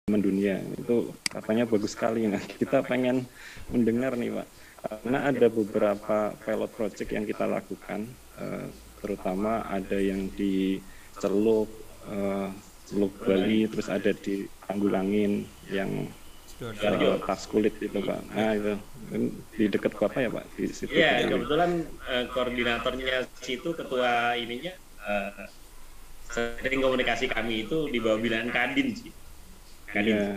mendunia itu katanya bagus sekali. Nah, kita pengen mendengar nih Pak, karena ada beberapa pilot project yang kita lakukan, terutama ada yang di Celuk, Celuk Bali, terus ada di Tanggulangin yang tas kulit itu Pak. Nah itu di dekat Bapak ya Pak di situ. Iya, kebetulan koordinatornya situ ketua ininya sering komunikasi kami itu di bawah binaan Kadin sih. Kadin. Ya.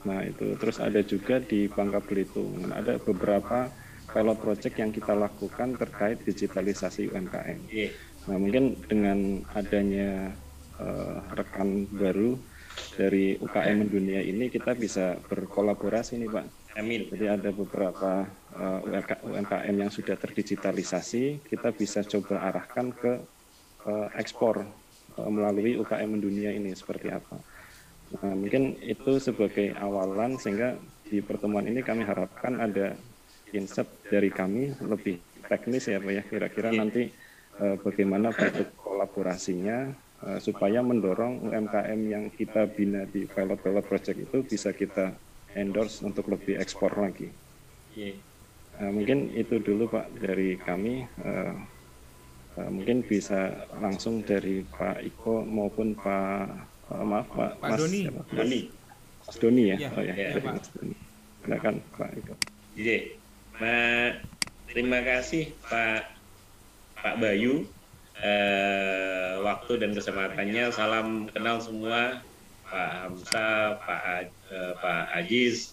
Nah itu terus ada juga di Bangka Belitung. Ada beberapa pilot project yang kita lakukan terkait digitalisasi UMKM. Yeah. Nah mungkin dengan adanya rekan baru dari UKM Mendunia ini kita bisa berkolaborasi nih Pak. Amin. Jadi ada beberapa UMKM yang sudah terdigitalisasi, kita bisa coba arahkan ke ekspor melalui UKM Mendunia ini seperti apa. Nah, mungkin itu sebagai awalan sehingga di pertemuan ini kami harapkan ada insight dari kami lebih teknis ya Pak ya, kira-kira nanti bagaimana bentuk kolaborasinya supaya mendorong UMKM yang kita bina di pilot-pilot project itu bisa kita endorse untuk lebih ekspor lagi. Mungkin itu dulu Pak dari kami. Mungkin bisa langsung dari Pak Iko maupun Pak Mas Doni. Mas Doni ya. Oh ya, Pak. Silakan Pak Iko. Jadi, terima kasih Pak Bayu. Waktu dan kesempatannya. Salam kenal semua, Pak Hamzah, Pak Aziz,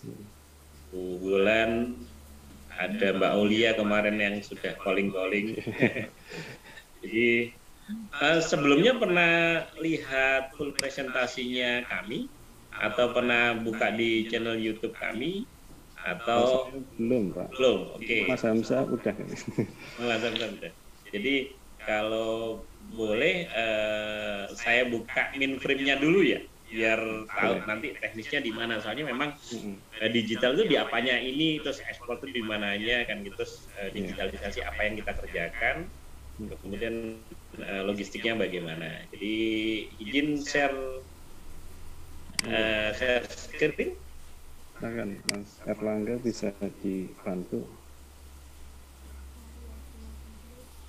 Bu Bulan, ada Mbak Aulia kemarin yang sudah calling. Jadi sebelumnya pernah lihat full presentasinya kami atau pernah buka di channel YouTube kami atau belum Pak? Belum. Oke. Mas Hamzah udah. Mas Hamzah udah. Jadi kalau boleh saya buka mainframe-nya dulu ya, biar tahu nanti teknisnya di mana. Soalnya memang digital itu di apanya ini, terus ekspor itu di mananya kan gitu, terus digitalisasi apa yang kita kerjakan, kemudian logistiknya bagaimana. Jadi izin share screen. Silakan Mas Erlangga bisa dibantu.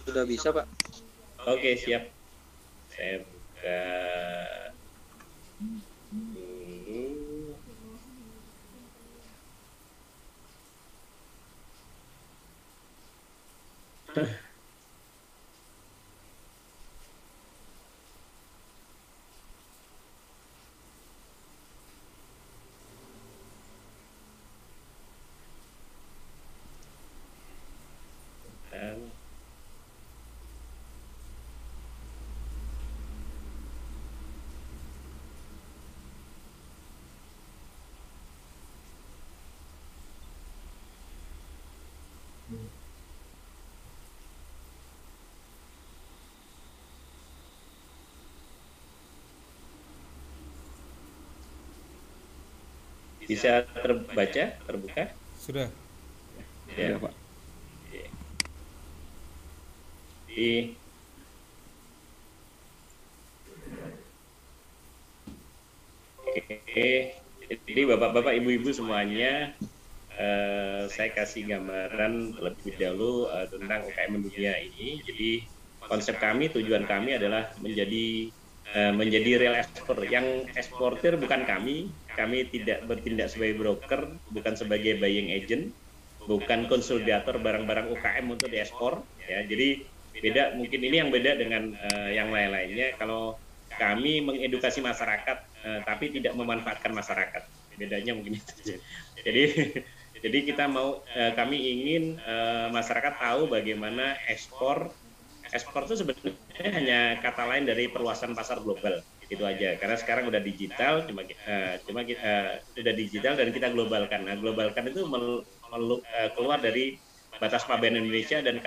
Sudah bisa Pak. Oke, siap. Saya buka dulu. Bisa terbaca, terbuka? Sudah. Ya, Pak. Jadi bapak-bapak, ibu-ibu semuanya, saya kasih gambaran terlebih dahulu tentang UKM Mendunia ini. Jadi konsep kami, tujuan kami adalah menjadi real ekspor. Yang eksportir bukan kami tidak bertindak sebagai broker, bukan sebagai buying agent, bukan konsolidator barang-barang UKM untuk diekspor. Ya, jadi beda, mungkin ini yang beda dengan yang lain-lainnya. Kalau kami mengedukasi masyarakat, tapi tidak memanfaatkan masyarakat. Bedanya mungkin itu. Jadi kita kami ingin masyarakat tahu bagaimana ekspor itu sebenarnya hanya kata lain dari perluasan pasar global, itu aja. Karena sekarang udah digital, cuma kita sudah digital dan kita globalkan. Nah, globalkan itu keluar dari batas pabean Indonesia dan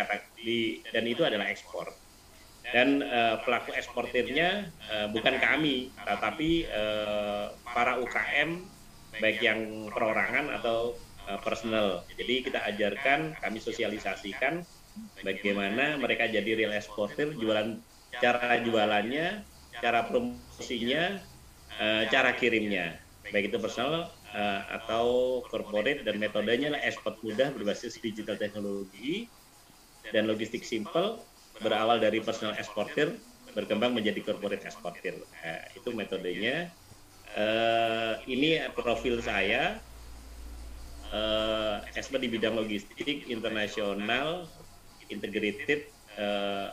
itu adalah ekspor. Dan pelaku eksportirnya bukan kami, tetapi para UKM, baik yang perorangan atau personal. Jadi kita ajarkan, kami sosialisasikan bagaimana mereka jadi real eksportir, cara jualannya, cara promosinya, cara kirimnya. baik itu personal atau corporate, dan metodenya adalah ekspor mudah berbasis digital teknologi dan logistik simple, berawal dari personal eksportir berkembang menjadi corporate eksportir. Itu metodenya. Ini profil saya, expert di bidang logistik internasional, integrated,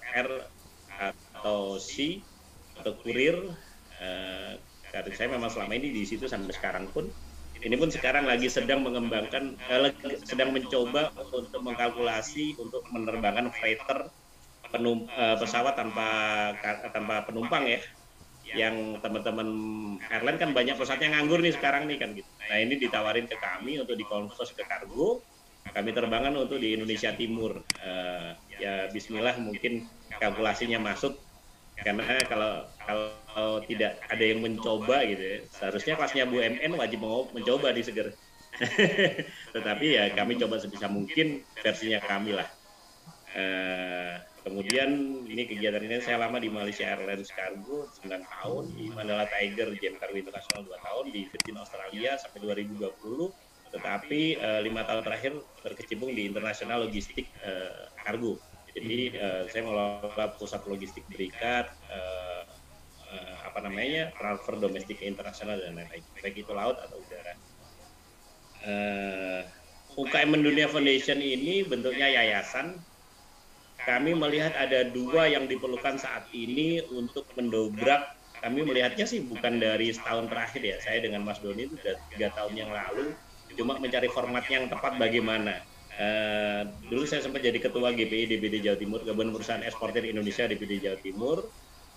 R atau C atau kurir. Karir saya memang selama ini di situ sampai sekarang pun. Ini pun sekarang lagi sedang mengembangkan, sedang mencoba untuk mengkalkulasi untuk menerbangkan freighter pesawat tanpa penumpang ya. Yang teman-teman airline kan banyak pesawatnya nganggur nih sekarang nih kan gitu. Nah ini ditawarin ke kami untuk dikonvers ke kargo. Kami terbangkan untuk di Indonesia Timur. Ya Bismillah mungkin kalkulasinya masuk. Karena kalau tidak ada yang mencoba gitu ya, seharusnya kelasnya BUMN wajib mau mencoba di Seger. Tetapi ya kami coba sebisa mungkin versinya kami lah. Kemudian ini kegiatan ini saya lama di Malaysia Airlines Cargo 9 tahun, di Mandala Tiger GM Cargo International 2 tahun, di Virgin Australia sampai 2020. Tetapi 5 tahun terakhir berkecimpung di internasional logistik kargo. Jadi saya mengelola pusat logistik berikat, transfer domestik ke internasional dan lain-lain, baik itu laut atau udara. UKM Mendunia Foundation ini bentuknya yayasan. Kami melihat ada dua yang diperlukan saat ini untuk mendobrak. Kami melihatnya sih bukan dari setahun terakhir ya. Saya dengan Mas Doni itu sudah 3 tahun yang lalu, cuma mencari format yang tepat bagaimana. Dulu saya sempat jadi ketua GPI DPD Jawa Timur, Gabungan Perusahaan Eksportir Indonesia DPD Jawa Timur,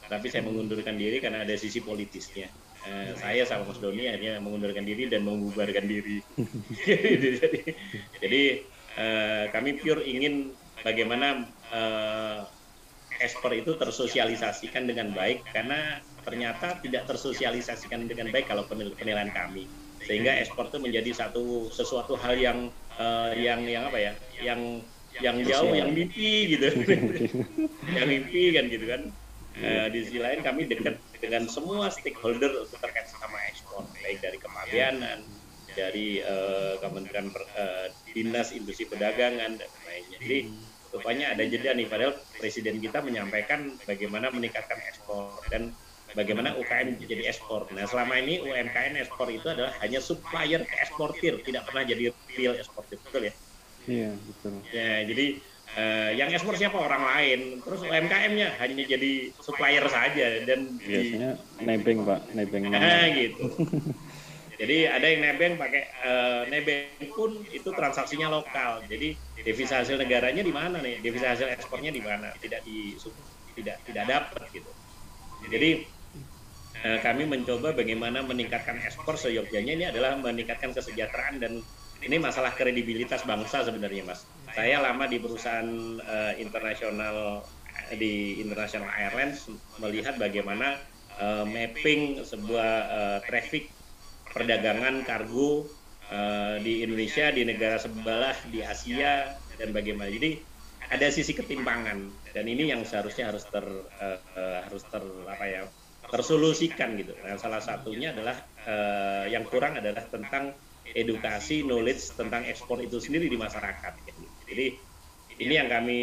tapi saya mengundurkan diri karena ada sisi politisnya. Saya sama Mas Doni akhirnya mengundurkan diri dan membubarkan diri. Jadi kami pure ingin bagaimana ekspor itu tersosialisasikan dengan baik, karena ternyata tidak tersosialisasikan dengan baik kalau penilaian kami, sehingga ekspor itu menjadi sesuatu hal yang jauh, yang mimpi gitu. Yang mimpi kan gitu kan. Di sisi lain kami dekat dengan semua stakeholder untuk terkait sama ekspor, baik dari Kepabeanan, dari Kementerian Dinas Industri Perdagangan dan lainnya. Jadi rupanya ada jeda nih, padahal Presiden kita menyampaikan bagaimana meningkatkan ekspor dan bagaimana UKM jadi ekspor. Nah selama ini UMKM ekspor itu adalah hanya supplier ke eksportir, tidak pernah jadi real eksportir, betul ya? Iya betul. Ya jadi yang ekspor siapa? Orang lain. Terus UMKM-nya hanya jadi supplier saja dan biasanya nebeng Pak, nebeng. Gitu. Jadi ada yang nebeng pakai nebeng pun itu transaksinya lokal. Jadi devisa hasil negaranya di mana nih? Devisa hasil ekspornya di mana? Tidak dapat gitu. Jadi kami mencoba bagaimana meningkatkan ekspor seyogyanya. Ini adalah meningkatkan kesejahteraan dan ini masalah kredibilitas bangsa sebenarnya, Mas. Saya lama di perusahaan internasional, di International Airlines, melihat bagaimana mapping sebuah traffic perdagangan kargo di Indonesia, di negara sebelah, di Asia, dan bagaimana. Jadi ada sisi ketimpangan, dan ini yang seharusnya harus tersolusikan gitu. Nah, salah satunya adalah yang kurang adalah tentang edukasi, knowledge tentang ekspor itu sendiri di masyarakat. Jadi ini yang kami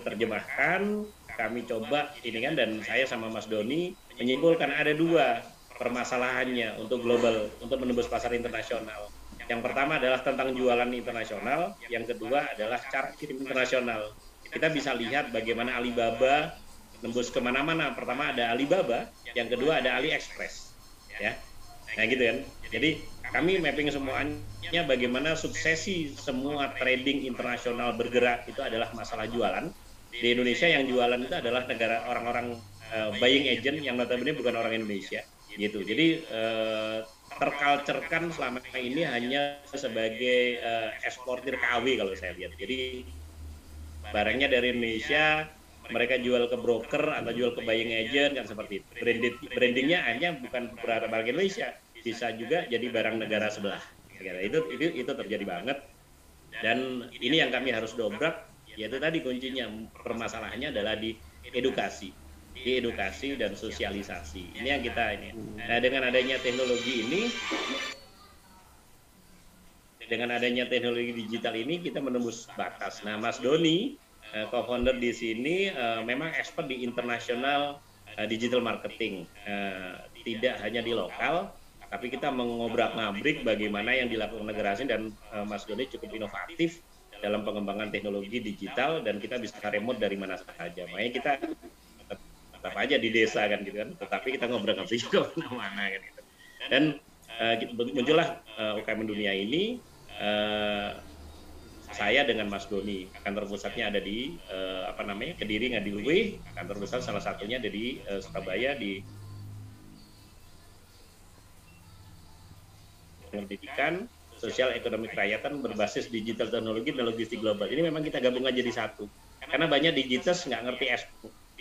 terjemahkan, kami coba ini kan, dan saya sama Mas Doni menyimpulkan ada dua permasalahannya untuk global, untuk menembus pasar internasional. Yang pertama adalah tentang jualan internasional, yang kedua adalah cara kirim internasional. Kita bisa lihat bagaimana Alibaba nembus kemana-mana. Pertama ada Alibaba, yang kedua ada AliExpress, ya. Nah gitu kan. Jadi kami mapping semuanya bagaimana suksesi semua trading internasional bergerak itu adalah masalah jualan. Di Indonesia yang jualan itu adalah negara orang-orang buying agent yang notabene bukan orang Indonesia. Gitu. Jadi terculturekan selama ini hanya sebagai eksportir KW kalau saya lihat. Jadi barangnya dari Indonesia, mereka jual ke broker atau jual ke buying agent kan seperti itu. Brandingnya hanya bukan barang Indonesia, bisa juga jadi barang negara sebelah. Itu terjadi banget. Dan ini yang kami harus dobrak, yaitu tadi kuncinya, permasalahannya adalah di edukasi. di edukasi dan sosialisasi. Ini yang kita ini. Nah, dengan adanya teknologi digital ini kita menembus batas. Nah, Mas Doni, co-founder di sini, memang expert di internasional digital marketing. Tidak hanya di lokal, tapi kita mengobrak-ngabrik bagaimana yang dilakukan negara asing, dan Mas Doni cukup inovatif dalam pengembangan teknologi digital, dan kita bisa remote dari mana saja. Makanya kita tetap aja di desa kan gitu kan, tetapi kita ngobrak-ngabrik juga mana-mana kan gitu. Dan muncullah UKM Dunia ini. Saya dengan Mas Doni, kantor pusatnya ada di Kediri Ngadiluwe, kantor pusat salah satunya ada di Surabaya di pendidikan sosial ekonomi kerakyatan berbasis digital teknologi dan logistik global. Ini memang kita gabung aja di satu, karena banyak digitas nggak ngerti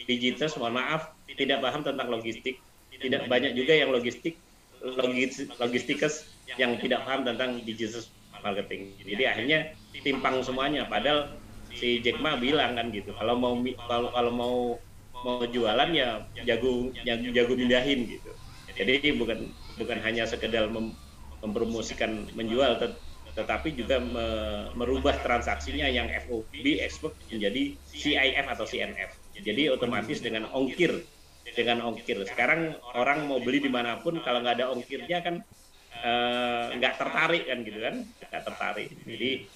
digitas, mohon maaf, tidak paham tentang logistik, tidak banyak juga yang logistikers yang tidak paham tentang digital marketing. Jadi akhirnya timpang semuanya. Padahal si Jack Ma bilang kan gitu, kalau mau jualan ya jago mindahin gitu. Jadi bukan hanya sekedar mempromosikan menjual, tetapi juga merubah transaksinya yang FOB export menjadi CIF atau CNF. Jadi otomatis dengan ongkir. Sekarang orang mau beli dimanapun, kalau nggak ada ongkirnya kan nggak tertarik kan gitu kan, nggak tertarik. Jadi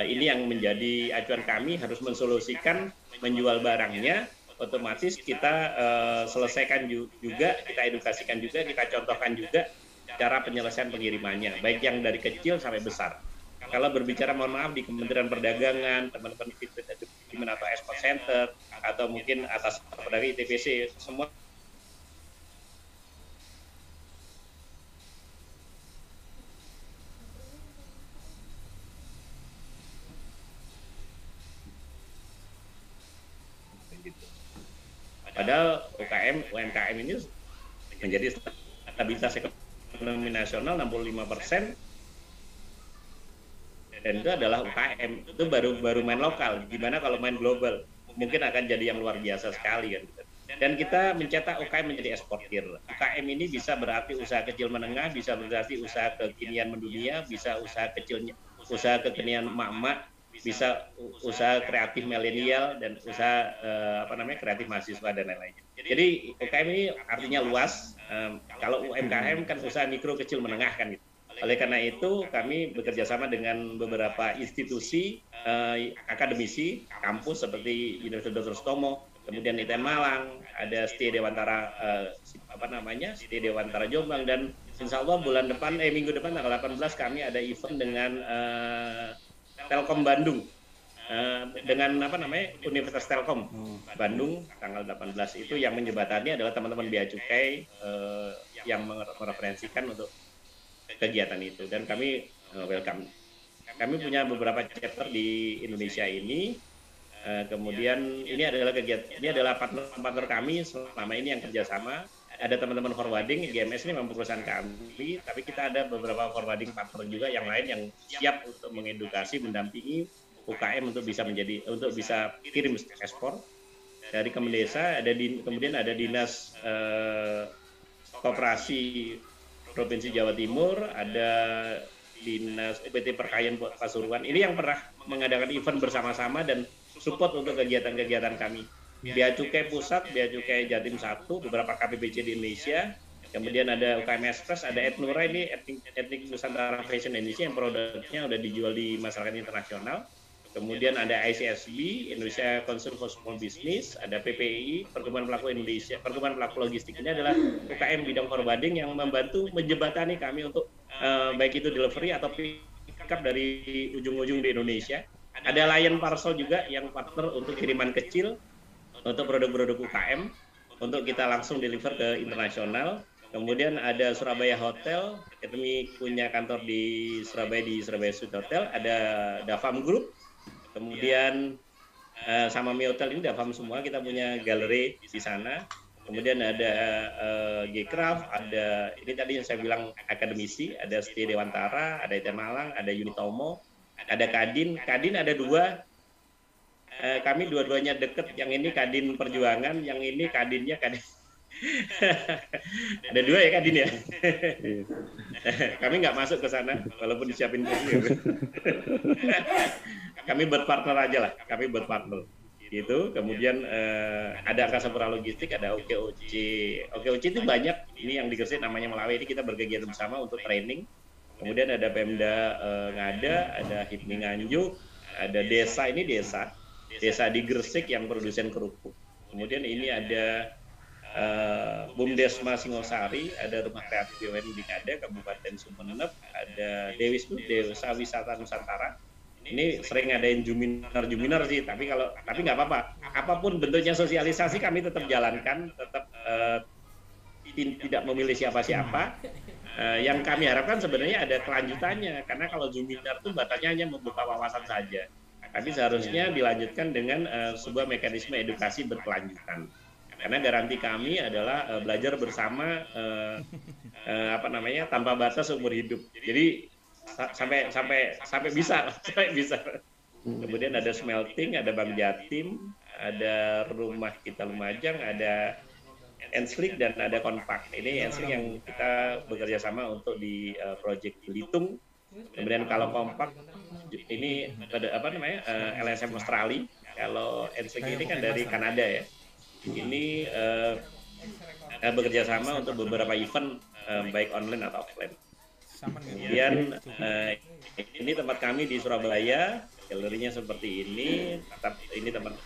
ini yang menjadi acuan kami, harus mensolusikan menjual barangnya, otomatis kita selesaikan juga, kita edukasikan juga, kita contohkan juga cara penyelesaian pengirimannya, baik yang dari kecil sampai besar. Kalau berbicara, mohon maaf, di Kementerian Perdagangan, teman-teman atau Export Center, atau mungkin atas dari ITPC, semua padahal UMKM ini menjadi stabilitas ekonomi nasional 65%, dan itu adalah UKM. Itu baru main lokal. Gimana kalau main global? Mungkin akan jadi yang luar biasa sekali kan. Dan kita mencetak UKM menjadi eksportir. UKM ini bisa berarti usaha kecil menengah, bisa berarti usaha kekinian mendunia, bisa usaha kekinian emak-emak, bisa usaha kreatif milenial, dan usaha kreatif mahasiswa dan lain-lainnya. Jadi UKM ini artinya luas. Kalau UMKM kan usaha mikro kecil menengah kan gitu. Oleh karena itu kami bekerja sama dengan beberapa institusi akademisi kampus seperti Universitas Dr. Sutomo, kemudian ITN Malang, ada STI Dewantara Dewantara Jombang, dan insya Allah minggu depan tanggal 18 kami ada event dengan Telkom Bandung, dengan Universitas Telkom Bandung tanggal 18. Itu yang menjembatani adalah teman-teman Bea Cukai yang mereferensikan untuk kegiatan itu, dan kami welcome. Kami punya beberapa chapter di Indonesia ini. Kemudian ini adalah partner kami selama ini yang kerjasama. Ada teman-teman forwarding, GMS ini memang perusahaan kami, tapi kita ada beberapa forwarding partner juga yang lain yang siap untuk mengedukasi, mendampingi UKM untuk bisa kirim ekspor. Dari Kemendesa kemudian ada Dinas Koperasi Provinsi Jawa Timur, ada Dinas PT Perkayaan Pasuruan. Ini yang pernah mengadakan event bersama-sama dan support untuk kegiatan-kegiatan kami. Bea Cukai Pusat, Bea Cukai Jatim 1, beberapa KPBC di Indonesia. Kemudian ada UKM Express, ada Etnura, ini Etnik Nusantara Fashion Indonesia yang produknya udah dijual di masyarakat internasional. Kemudian ada ICSB, Indonesia Council for Small Business, ada PPI, Perkumpulan Pelaku Indonesia, Perkumpulan Pelaku Logistik. Ini adalah UKM bidang forwarding yang membantu menjembatani kami untuk baik itu delivery atau pick up dari ujung-ujung di Indonesia. Ada Lion Parcel juga yang partner untuk kiriman kecil untuk produk-produk UKM untuk kita langsung deliver ke internasional. Kemudian ada Surabaya Hotel, kami punya kantor di Surabaya Suite Hotel. Ada Davam Group. Kemudian sama Mi Hotel ini Davam semua, kita punya galeri di sana. Kemudian ada G-Craft, ada ini tadi yang saya bilang akademisi, ada STI Dewantara, ada ITN Malang, ada Unitomo, ada Kadin ada 2, kami dua-duanya deket. Yang ini Kadin Perjuangan, yang ini Kadinnya Kadin. Ada dua ya Kadin ya. Kami nggak masuk ke sana, walaupun disiapin video. Kami berpartner aja lah. Kami berpartner. Gitu. Kemudian ada Angkasa Pura Logistik, ada OKOC. OKOC itu banyak. Ini yang di Gresik namanya Melawi. Ini kita berkegiatan bersama untuk training. Kemudian ada Pemda Ngada, ada HIPMI Nganjuk, ada desa, ini desa di Gresik yang produsen kerupuk. Kemudian ini ada Bumdesma Singosari, ada Rumah Kreatif BUMN di Ngada, Kabupaten Sumeneb, ada Dewisnu, Desa Wisata Nusantara. Ini sering ngadain Juminar sih, tapi nggak apa-apa. Apapun bentuknya sosialisasi kami tetap jalankan, tetap tidak memilih siapa-siapa. Yang kami harapkan sebenarnya ada kelanjutannya, karena kalau Juminar itu batasnya hanya membuka wawasan saja. Tapi seharusnya dilanjutkan dengan sebuah mekanisme edukasi berkelanjutan. Karena garansi kami adalah belajar bersama tanpa batas seumur hidup. Jadi sampai bisa. Kemudian ada smelting, ada Bank Jatim, ada Rumah Kita Lumajang, ada Enslik dan ada Konpak. Ini Enslik yang kita bekerja sama untuk di Project Belitung. Kemudian kalau Konpak ini LSM Australia. Kalau Enslik ini kan dari Kanada ya. Ini bekerja sama untuk beberapa event baik online atau offline. Kemudian ini tempat kami di Surabaya, galerinya seperti ini.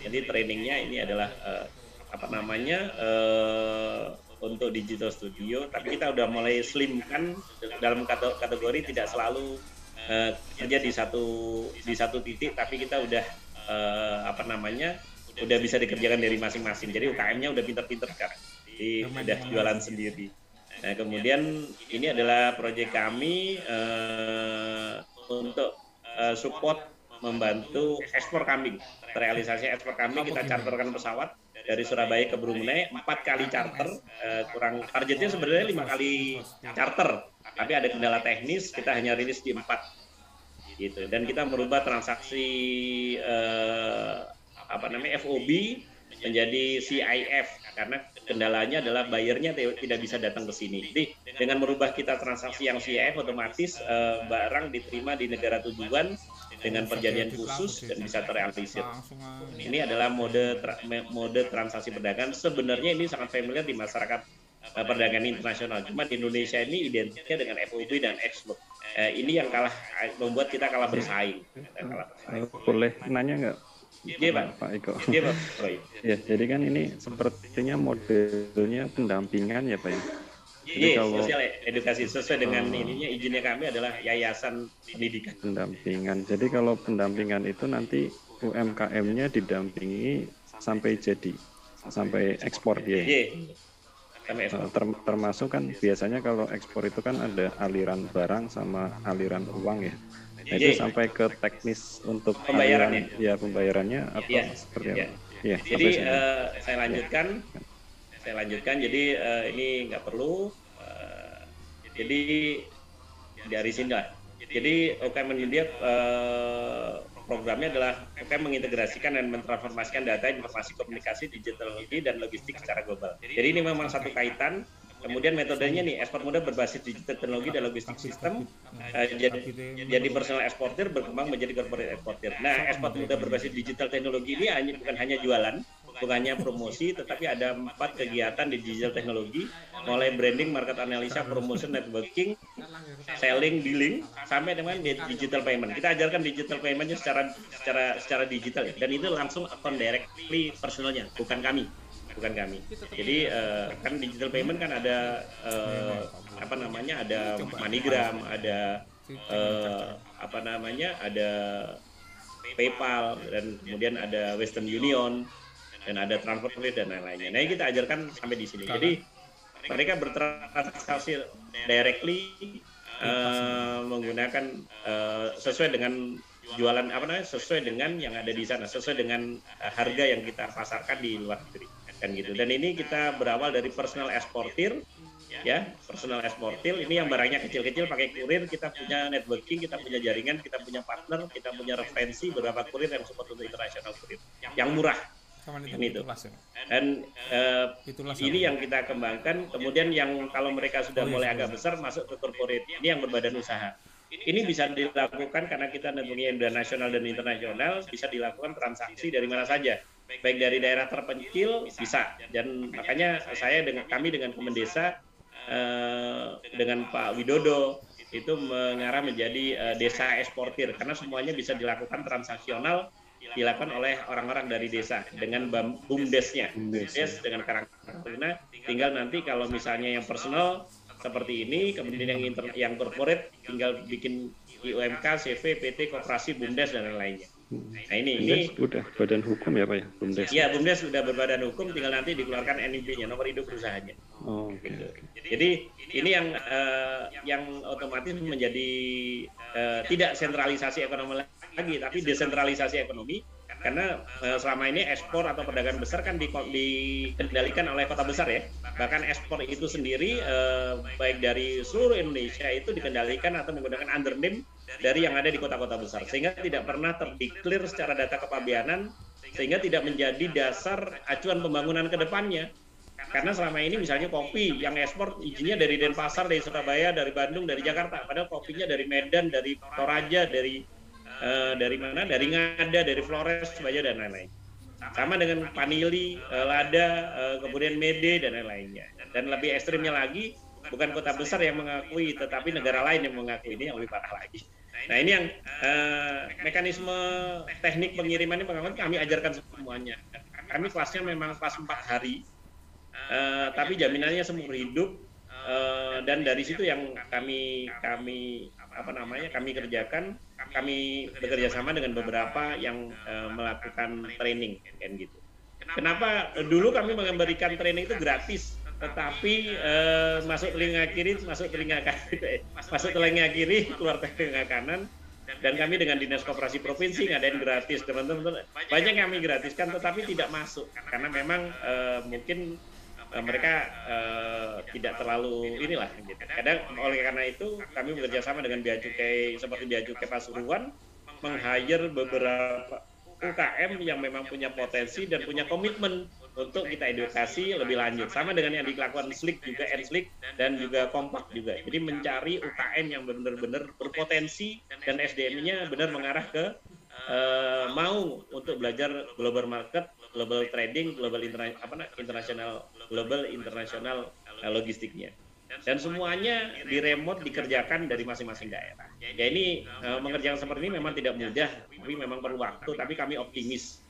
Jadi trainingnya ini adalah untuk digital studio. Tapi kita udah mulai slimkan dalam kategori tidak selalu kerja di satu titik, tapi kita udah udah bisa dikerjakan dari masing-masing. Jadi UKM-nya udah pinter-pinter kan, jadi udah jualan sendiri. Nah kemudian ini adalah proyek kami untuk support membantu ekspor kambing. Realisasi ekspor kambing kita charterkan pesawat dari Surabaya ke Brunei 4 kali charter. Kurang targetnya sebenarnya 5 kali charter, tapi ada kendala teknis, kita hanya rilis di 4 gitu. Dan kita merubah transaksi FOB menjadi CIF karena kendalanya adalah bayarnya tidak bisa datang ke sini. Jadi dengan merubah kita transaksi yang CIF, otomatis barang diterima di negara tujuan dengan perjanjian khusus dan bisa terrealisir. Ini adalah mode transaksi perdagangan. Sebenarnya ini sangat familiar di masyarakat perdagangan internasional. Cuma di Indonesia ini identiknya dengan FOB dan export. Ini yang membuat kita kalah bersaing. Boleh nanya nggak? Iya Pak Eko. Iya Pak. Ya, jadi kan ini sepertinya modelnya pendampingan ya Pak ya. Iya, sosial edukasi sesuai dengan ininya, izinnya kami adalah yayasan pendidikan. Pendampingan. Jadi kalau pendampingan itu nanti UMKM-nya didampingi sampai jadi, sampai ekspor dia. Iya. Termasuk kan biasanya kalau ekspor itu kan ada aliran barang sama aliran uang ya. Nah, itu sampai ke teknis untuk pembayarannya. Pembayarannya atau seperti apa? Ya, jadi saya lanjutkan. Jadi ini nggak perlu. Jadi dari sini lah. Jadi UKM Indonesia programnya adalah UKM mengintegrasikan dan mentransformasikan data, informasi, komunikasi, digital teknologi dan logistik secara global. Jadi ini memang satu kaitan. Kemudian metodenya nih, ekspor muda berbasis digital teknologi dan logistik sistem, jadi personal eksportir berkembang menjadi corporate eksportir. Nah, ekspor muda berbasis digital teknologi ini bukan hanya jualan, bukan hanya promosi, tetapi ada 4 kegiatan di digital teknologi, mulai branding, market analisa, promotion, networking, selling, dealing, sampai dengan digital payment. Kita ajarkan digital paymentnya secara digital ya, dan itu langsung account directly personalnya, bukan kami. Jadi kan digital payment kan ada ada MoneyGram, ada ada PayPal, dan kemudian ada Western Union, dan ada TransferWise dan lain-lainnya. Nah, kita ajarkan sampai di sini. Jadi mereka bertransaksi directly menggunakan sesuai dengan jualan sesuai dengan yang ada di sana, sesuai dengan harga yang kita pasarkan di luar negeri. Kan gitu. Dan ini kita berawal dari personal eksportir ya, personal eksportir. Ini yang barangnya kecil-kecil pakai kurir, kita punya networking, kita punya jaringan, kita punya partner, kita punya referensi beberapa kurir yang support untuk internasional kurir yang murah. Ini itu. Dan ini yang kita kembangkan. Kemudian yang kalau mereka sudah mulai agak besar masuk ke corporate, ini yang berbadan usaha. Ini bisa dilakukan karena kita networking nasional dan internasional, bisa dilakukan transaksi dari mana saja, baik dari daerah terpencil bisa. Dan makanya kami dengan Kemendesa dengan Pak Widodo itu mengarah menjadi desa eksportir, karena semuanya bisa dilakukan transaksional, dilakukan oleh orang-orang dari desa dengan BUMDes-nya, BUMDes dengan karantina. Tinggal nanti kalau misalnya yang personal seperti ini, kemudian yang corporate tinggal bikin IUMK, CV, PT, koperasi, BUMDes dan lain-lainnya. Nah ini udah badan hukum ya Pak ya, BUMDes? Ya, BUMDes sudah berbadan hukum, tinggal nanti dikeluarkan NIP-nya, nomor induk perusahaannya. Oh, oke. Jadi ini yang otomatis menjadi tidak sentralisasi ekonomi lagi, tapi desentralisasi ekonomi. Karena selama ini ekspor atau perdagangan besar kan dikendalikan oleh kota besar ya. Bahkan ekspor itu sendiri baik dari seluruh Indonesia itu dikendalikan atau menggunakan undername dari yang ada di kota-kota besar. Sehingga tidak pernah terdeklar secara data kepabeanan, sehingga tidak menjadi dasar acuan pembangunan ke depannya. Karena selama ini misalnya kopi yang ekspor izinnya dari Denpasar, dari Surabaya, dari Bandung, dari Jakarta. Padahal kopinya dari Medan, dari Toraja, dari mana? Dari Ngada, dari Flores, Baja dan lain-lain. Sama dengan Panili, Lada, kemudian Mede dan lain-lainnya. Dan lebih ekstrimnya lagi, bukan kota besar yang mengakui, tetapi negara lain yang mengakui. Ini yang lebih parah lagi. Nah ini yang mekanisme teknik pengiriman ini kami ajarkan semuanya. Kami kelasnya memang kelas 4 hari, tapi jaminannya seumur hidup. Dan dari situ yang kami kerjakan. Kami bekerja sama dengan beberapa yang melakukan training kan gitu. Kenapa dulu kami memberikan training itu gratis, tetapi masuk telinga kiri, masuk telinga kiri, keluar telinga kanan. Dan kami dengan Dinas Koperasi Provinsi ngadain gratis, teman-teman. Banyak yang kami gratiskan, tetapi tidak masuk karena memang mungkin mereka tidak terlalu inilah gitu. Kadang oleh karena itu kami bekerja sama dengan Bea Cukai seperti Bea Cukai Pasuruan meng-hire beberapa UKM yang memang punya potensi dan punya komitmen untuk kita edukasi lebih lanjut. Sama dengan yang dilakukan SLIK juga, Enslik dan juga Kompak juga. Jadi mencari UKM yang benar-benar berpotensi dan SDM-nya benar mengarah ke mau untuk belajar global market, global trading, global internasional logistiknya. Dan semuanya di remote dikerjakan dari masing-masing daerah. Ya ini mengerjakan seperti ini memang tidak mudah, tapi memang perlu waktu. Tapi kami optimis,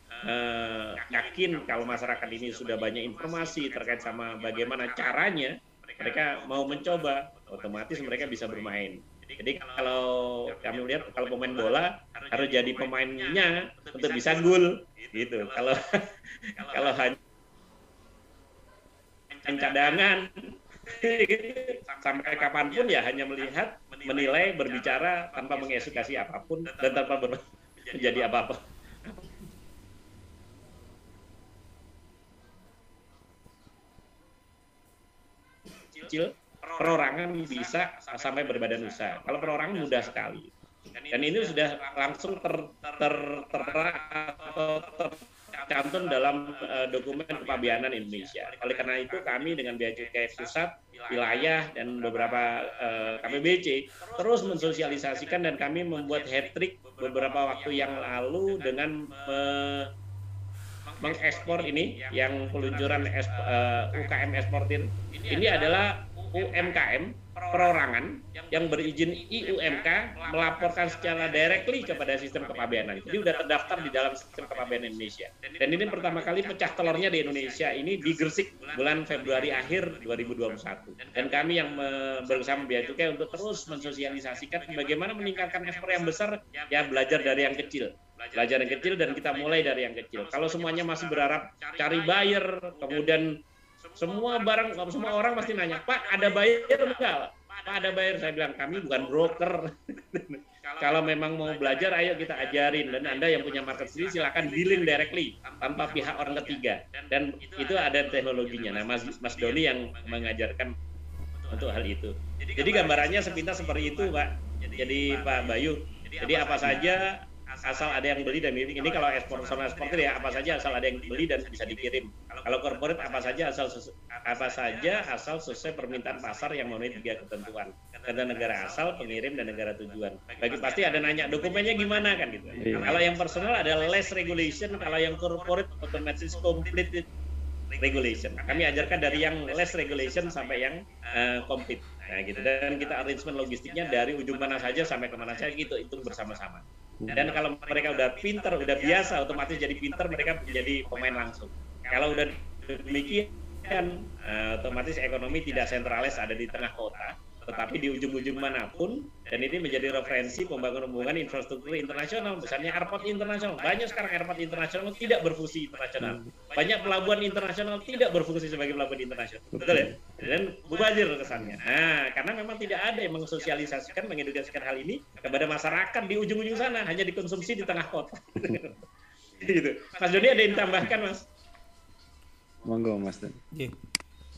yakin kalau masyarakat ini sudah banyak informasi terkait sama bagaimana caranya, mereka mau mencoba, otomatis mereka bisa bermain. Jadi kalau kami lihat kalau pemain bola harus jadi pemainnya untuk bisa gol gitu. Kalau hanya cadangan sampai kapanpun ya hanya melihat, menilai, berbicara tanpa mengedukasi apapun dan tanpa menjadi apa-apa. Kecil, perorangan bisa sampai berbadan usaha. Kalau perorangan mudah sekali. Dan ini sudah langsung tercantum dalam dokumen kepabeanan Indonesia. Oleh karena itu kami dengan Bea Cukai Pusat, wilayah dan beberapa KPBC terus mensosialisasikan dan kami membuat hat-trick beberapa waktu yang lalu dengan mengekspor ini yang peluncuran UKM eksportir. Ini adalah UMKM perorangan yang berizin IUMK melaporkan secara directly kepada sistem kepabeanan. Jadi sudah terdaftar di dalam sistem kepabeanan Indonesia. Dan ini pertama kali pecah telurnya di Indonesia ini di Gresik bulan Februari akhir 2021. Dan kami yang bersama Bea Cukai untuk terus mensosialisasikan bagaimana meningkatkan ekspor yang besar, ya belajar dari yang kecil. Belajar yang kecil dan kita mulai dari yang kecil. Kalau semuanya masih berharap cari buyer, kemudian semua orang pasti nanya, Pak ada buyer enggak? Pak ada buyer, saya bilang kami bukan broker. Kalau memang mau belajar, ayo kita ajarin. Dan Anda yang punya market sendiri silakan dealing directly tanpa pihak orang ketiga. Dan itu ada teknologinya. Nah, Mas Doni yang mengajarkan untuk hal itu. Jadi gambarannya sepintas seperti itu, Pak. Jadi Pak Bayu, jadi apa saja asal ada yang beli, dan ini kalau eksportir ya apa saja asal ada yang beli dan bisa dikirim. Kalau corporate apa saja asal sesuai permintaan pasar yang memenuhi 3 ketentuan. Ada negara asal, pengirim, dan negara tujuan. Pasti ada nanya dokumennya gimana kan gitu. Kalau yang personal ada less regulation, kalau yang corporate otomatis complete regulation. Kami ajarkan dari yang less regulation sampai yang complete. Nah gitu, dan kita arrangement logistiknya dari ujung mana saja sampai kemana saja gitu, hitung bersama-sama. Dan kalau mereka udah pinter, udah biasa, otomatis jadi pinter, mereka menjadi pemain langsung. Kalau udah demikian, otomatis ekonomi tidak sentralis ada di tengah kota, tetapi di ujung-ujung manapun, dan ini menjadi referensi pembangunan hubungan infrastruktur internasional. Misalnya airport internasional, banyak sekarang airport internasional tidak berfungsi internasional. Banyak pelabuhan internasional tidak berfungsi sebagai pelabuhan internasional. Betul ya? Dan mubazir kesannya. Nah, karena memang tidak ada yang mensosialisasikan, mengedukasikan hal ini kepada masyarakat di ujung-ujung sana, hanya dikonsumsi di tengah kota. Gitu. Mas Doni ada yang tambahkan, Mas? Monggo, Mas Don.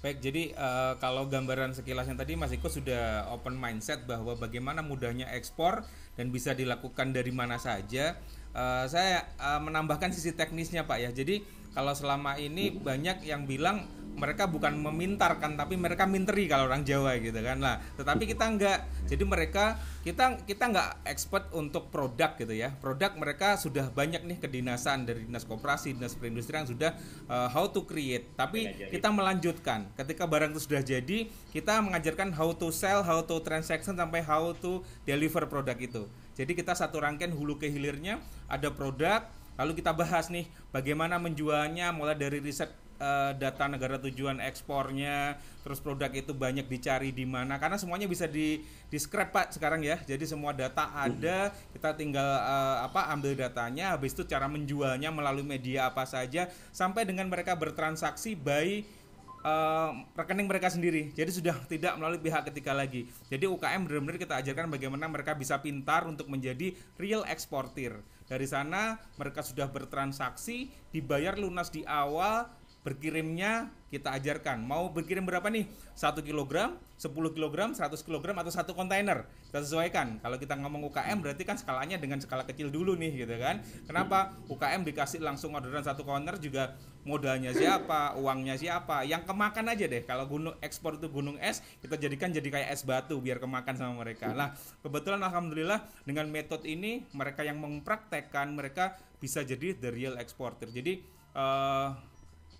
Baik, jadi kalau gambaran sekilasnya tadi Mas Iko sudah open mindset bahwa bagaimana mudahnya ekspor dan bisa dilakukan dari mana saja. Saya menambahkan sisi teknisnya Pak ya. Jadi kalau selama ini banyak yang bilang mereka bukan memintarkan tapi mereka minteri kalau orang Jawa gitu kan. Nah, tetapi kita enggak. Jadi kita enggak expert untuk produk gitu ya. Produk mereka sudah banyak nih kedinasan dari dinas koperasi, dinas perindustrian sudah how to create. Tapi kita melanjutkan. Ketika barang itu sudah jadi, kita mengajarkan how to sell, how to transaction sampai how to deliver produk itu. Jadi kita satu rangkaian hulu ke hilirnya ada produk, lalu kita bahas nih bagaimana menjualnya mulai dari riset data negara tujuan ekspornya, terus produk itu banyak dicari di mana, karena semuanya bisa di scrap Pak sekarang ya. Jadi semua data ada, kita tinggal ambil datanya, habis itu cara menjualnya melalui media apa saja sampai dengan mereka bertransaksi by rekening mereka sendiri. Jadi sudah tidak melalui pihak ketiga lagi. Jadi UKM benar-benar kita ajarkan bagaimana mereka bisa pintar untuk menjadi real eksportir. Dari sana mereka sudah bertransaksi, dibayar lunas di awal, berkirimnya kita ajarkan. Mau berkirim berapa nih? 1 kg, 10 kg, 100 kg atau 1 kontainer. Kita sesuaikan. Kalau kita ngomong UKM berarti kan skalanya dengan skala kecil dulu nih gitu kan. Kenapa? UKM dikasih langsung orderan 1 kontainer juga modalnya siapa, uangnya siapa, yang kemakan aja deh. Kalau gunung ekspor itu gunung es, kita jadikan jadi kayak es batu biar kemakan sama mereka. Nah, kebetulan alhamdulillah dengan metode ini mereka yang mempraktekkan mereka bisa jadi the real exporter. Jadi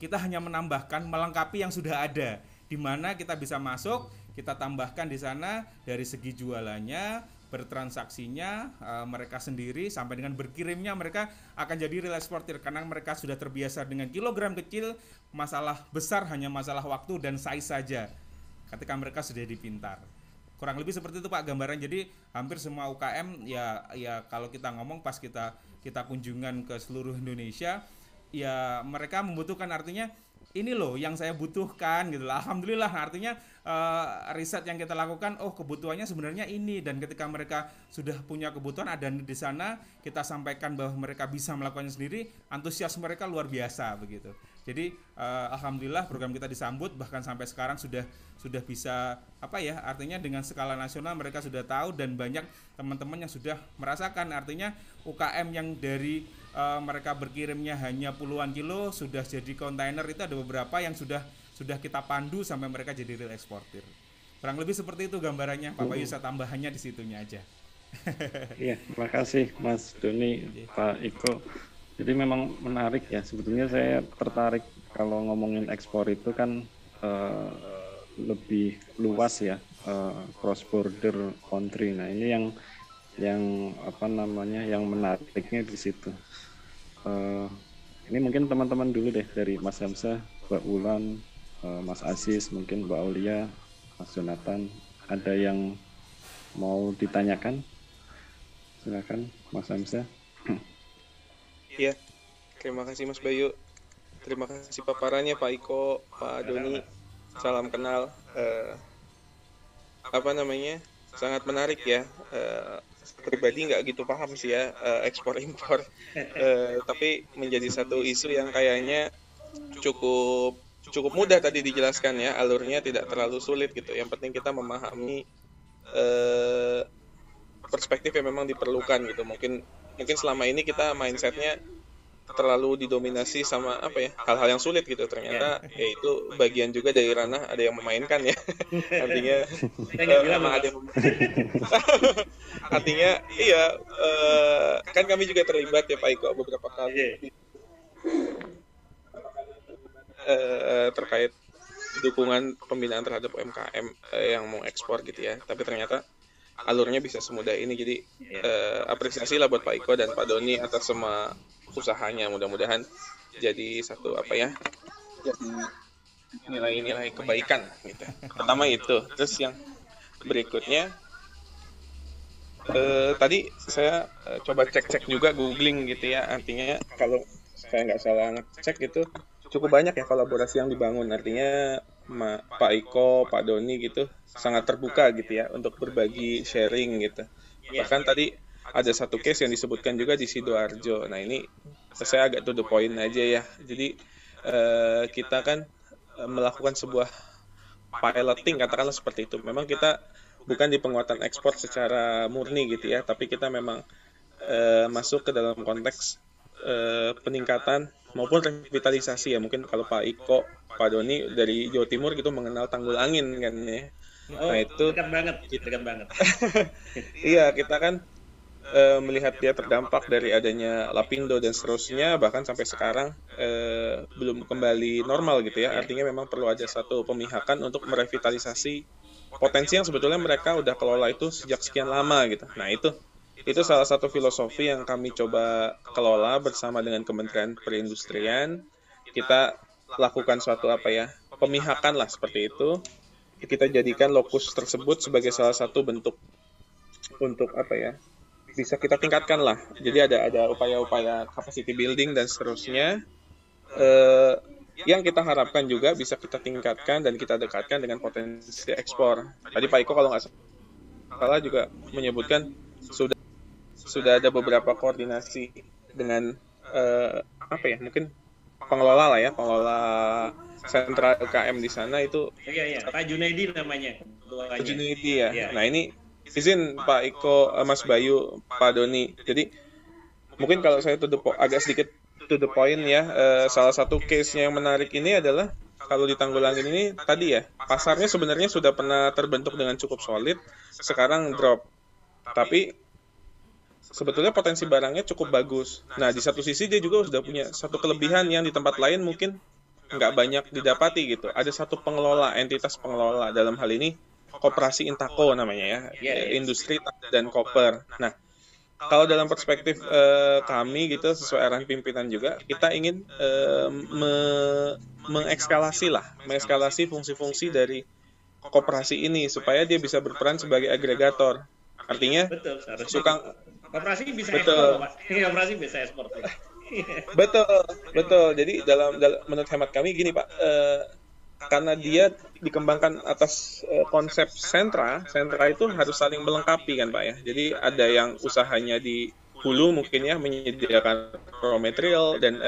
kita hanya menambahkan, melengkapi yang sudah ada, di mana kita bisa masuk, kita tambahkan di sana dari segi jualannya, bertransaksinya, mereka sendiri sampai dengan berkirimnya mereka akan jadi real exporter karena mereka sudah terbiasa dengan kilogram kecil, masalah besar hanya masalah waktu dan size saja. Ketika mereka sudah dipintar. Kurang lebih seperti itu Pak gambaran. Jadi hampir semua UKM ya kalau kita ngomong pas kita kunjungan ke seluruh Indonesia, ya mereka membutuhkan, artinya ini loh yang saya butuhkan gitu lah. Alhamdulillah, artinya riset yang kita lakukan, kebutuhannya sebenarnya ini, dan ketika mereka sudah punya kebutuhan ada di sana, kita sampaikan bahwa mereka bisa melakukannya sendiri, antusias mereka luar biasa begitu. Jadi alhamdulillah program kita disambut, bahkan sampai sekarang sudah bisa artinya dengan skala nasional mereka sudah tahu, dan banyak teman-teman yang sudah merasakan, artinya UKM yang dari mereka berkirimnya hanya puluhan kilo sudah jadi kontainer, itu ada beberapa yang sudah kita pandu sampai mereka jadi real eksportir. Kurang lebih seperti itu gambarannya Pak Bayu, saya tambahannya di situnya aja. Iya, terima kasih Mas Doni, Pak Iko. Jadi memang menarik ya, sebetulnya saya tertarik kalau ngomongin ekspor itu kan lebih luas ya, cross border country. Nah ini yang yang menariknya di situ. Ini mungkin teman-teman dulu deh, dari Mas Hamzah, Mbak Wulan, Mas Aziz, mungkin Mbak Aulia, Mas Jonathan, ada yang mau ditanyakan? Silakan Mas Hamzah. Iya, terima kasih Mas Bayu. Terima kasih paparannya Pak Iko, Pak Doni. Salam kenal. Sangat menarik ya. Pribadi nggak gitu paham sih ya ekspor impor. Tapi menjadi satu isu yang kayaknya cukup cukup mudah tadi dijelaskan ya, alurnya tidak terlalu sulit gitu. Yang penting kita memahami perspektif yang memang diperlukan gitu. Mungkin selama ini kita mindsetnya terlalu didominasi sama apa ya, hal-hal yang sulit gitu. Ternyata ya itu bagian juga dari ranah ada yang memainkan ya. Artinya memang ada yang artinya iya, kan kami juga terlibat ya Pak Iko beberapa kali terkait dukungan pembinaan terhadap UMKM yang mau ekspor gitu ya. Tapi ternyata alurnya bisa semudah ini. Jadi apresiasi lah buat Pak Iko dan Pak Doni atas semua usahanya. Mudah-mudahan jadi satu apa ya, jadi nilai-nilai kebaikan gitu. Pertama itu. Terus yang berikutnya tadi saya coba cek-cek juga, googling gitu ya. Artinya kalau saya nggak salah ngecek itu cukup banyak ya kolaborasi yang dibangun. Artinya Pak Iko, Pak Doni gitu sangat terbuka gitu ya untuk berbagi sharing gitu. Bahkan tadi ada satu case yang disebutkan juga di Sidoarjo. Nah ini saya agak to the point aja ya. Jadi kita kan melakukan sebuah piloting, katakanlah seperti itu. Memang kita bukan di penguatan ekspor secara murni gitu ya, tapi kita memang masuk ke dalam konteks peningkatan maupun revitalisasi ya. Mungkin kalau Pak Iko, Pak Doni dari Jawa Timur gitu mengenal Tanggul Angin kan ya. Nah itu dekat banget. Iya, kita kan melihat dia terdampak dari adanya Lapindo dan seterusnya, bahkan sampai sekarang belum kembali normal gitu ya. Artinya memang perlu ada satu pemihakan untuk merevitalisasi potensi yang sebetulnya mereka udah kelola itu sejak sekian lama gitu. Nah itu salah satu filosofi yang kami coba kelola bersama dengan Kementerian Perindustrian. Kita lakukan suatu apa ya, pemihakan lah seperti itu. Kita jadikan lokus tersebut sebagai salah satu bentuk untuk apa ya, bisa kita tingkatkan lah. Jadi ada upaya-upaya capacity building dan seterusnya yang kita harapkan juga bisa kita tingkatkan dan kita dekatkan dengan potensi ekspor. Tadi Pak Iko kalau nggak salah juga menyebutkan sudah ada beberapa koordinasi dengan apa ya, mungkin pengelola sentra UKM di sana itu. Iya, Pak Junaidi namanya. Pak Junaidi ya. Ya. Nah ini izin Pak Iko, Mas Bayu, Pak Doni. Jadi mungkin kalau saya agak sedikit to the point ya, salah satu case-nya yang menarik ini adalah kalau di Tanggul Angin ini tadi ya, pasarnya sebenarnya sudah pernah terbentuk dengan cukup solid, sekarang drop. Tapi sebetulnya potensi barangnya cukup bagus. Nah, di satu sisi dia juga sudah punya satu kelebihan yang di tempat lain mungkin nggak banyak didapati gitu. Ada satu pengelola, entitas pengelola, dalam hal ini Koperasi Intako namanya ya, industri dan koper. Nah, kalau dalam perspektif kami gitu, sesuai arahan pimpinan juga, kita ingin mengekskalasi fungsi-fungsi dari koperasi ini supaya dia bisa berperan sebagai agregator. Artinya koperasi bisa ekspor, Pak. Koperasi bisa ekspor. Betul. Jadi dalam menurut hemat kami gini Pak, karena dia dikembangkan atas konsep sentra itu harus saling melengkapi kan Pak ya. Jadi ada yang usahanya di hulu mungkin ya, menyediakan raw material dan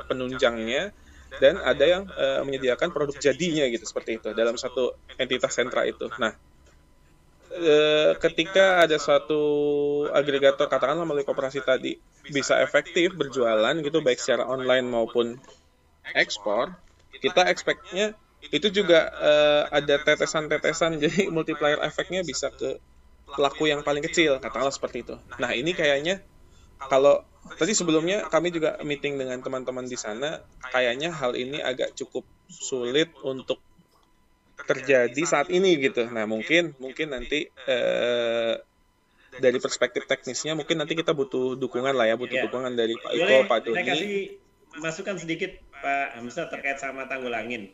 penunjangnya, dan ada yang menyediakan produk jadinya gitu, seperti itu dalam satu entitas sentra itu. Nah, ketika ada suatu agregator katakanlah melalui koperasi tadi bisa efektif berjualan gitu, baik secara online maupun ekspor, kita expect-nya itu juga ada tetesan-tetesan, jadi multiplier efeknya bisa ke pelaku yang paling kecil, katakanlah seperti itu. Nah ini kayaknya kalau tadi sebelumnya kami juga meeting dengan teman-teman di sana, kayaknya hal ini agak cukup sulit untuk terjadi saat ini gitu. Nah mungkin nanti dari perspektif teknisnya mungkin nanti kita butuh dukungan lah ya, dukungan dari Pak Iko, Pak Doni. Saya kasih masukan sedikit Pak Hamzah terkait sama Tanggul Angin.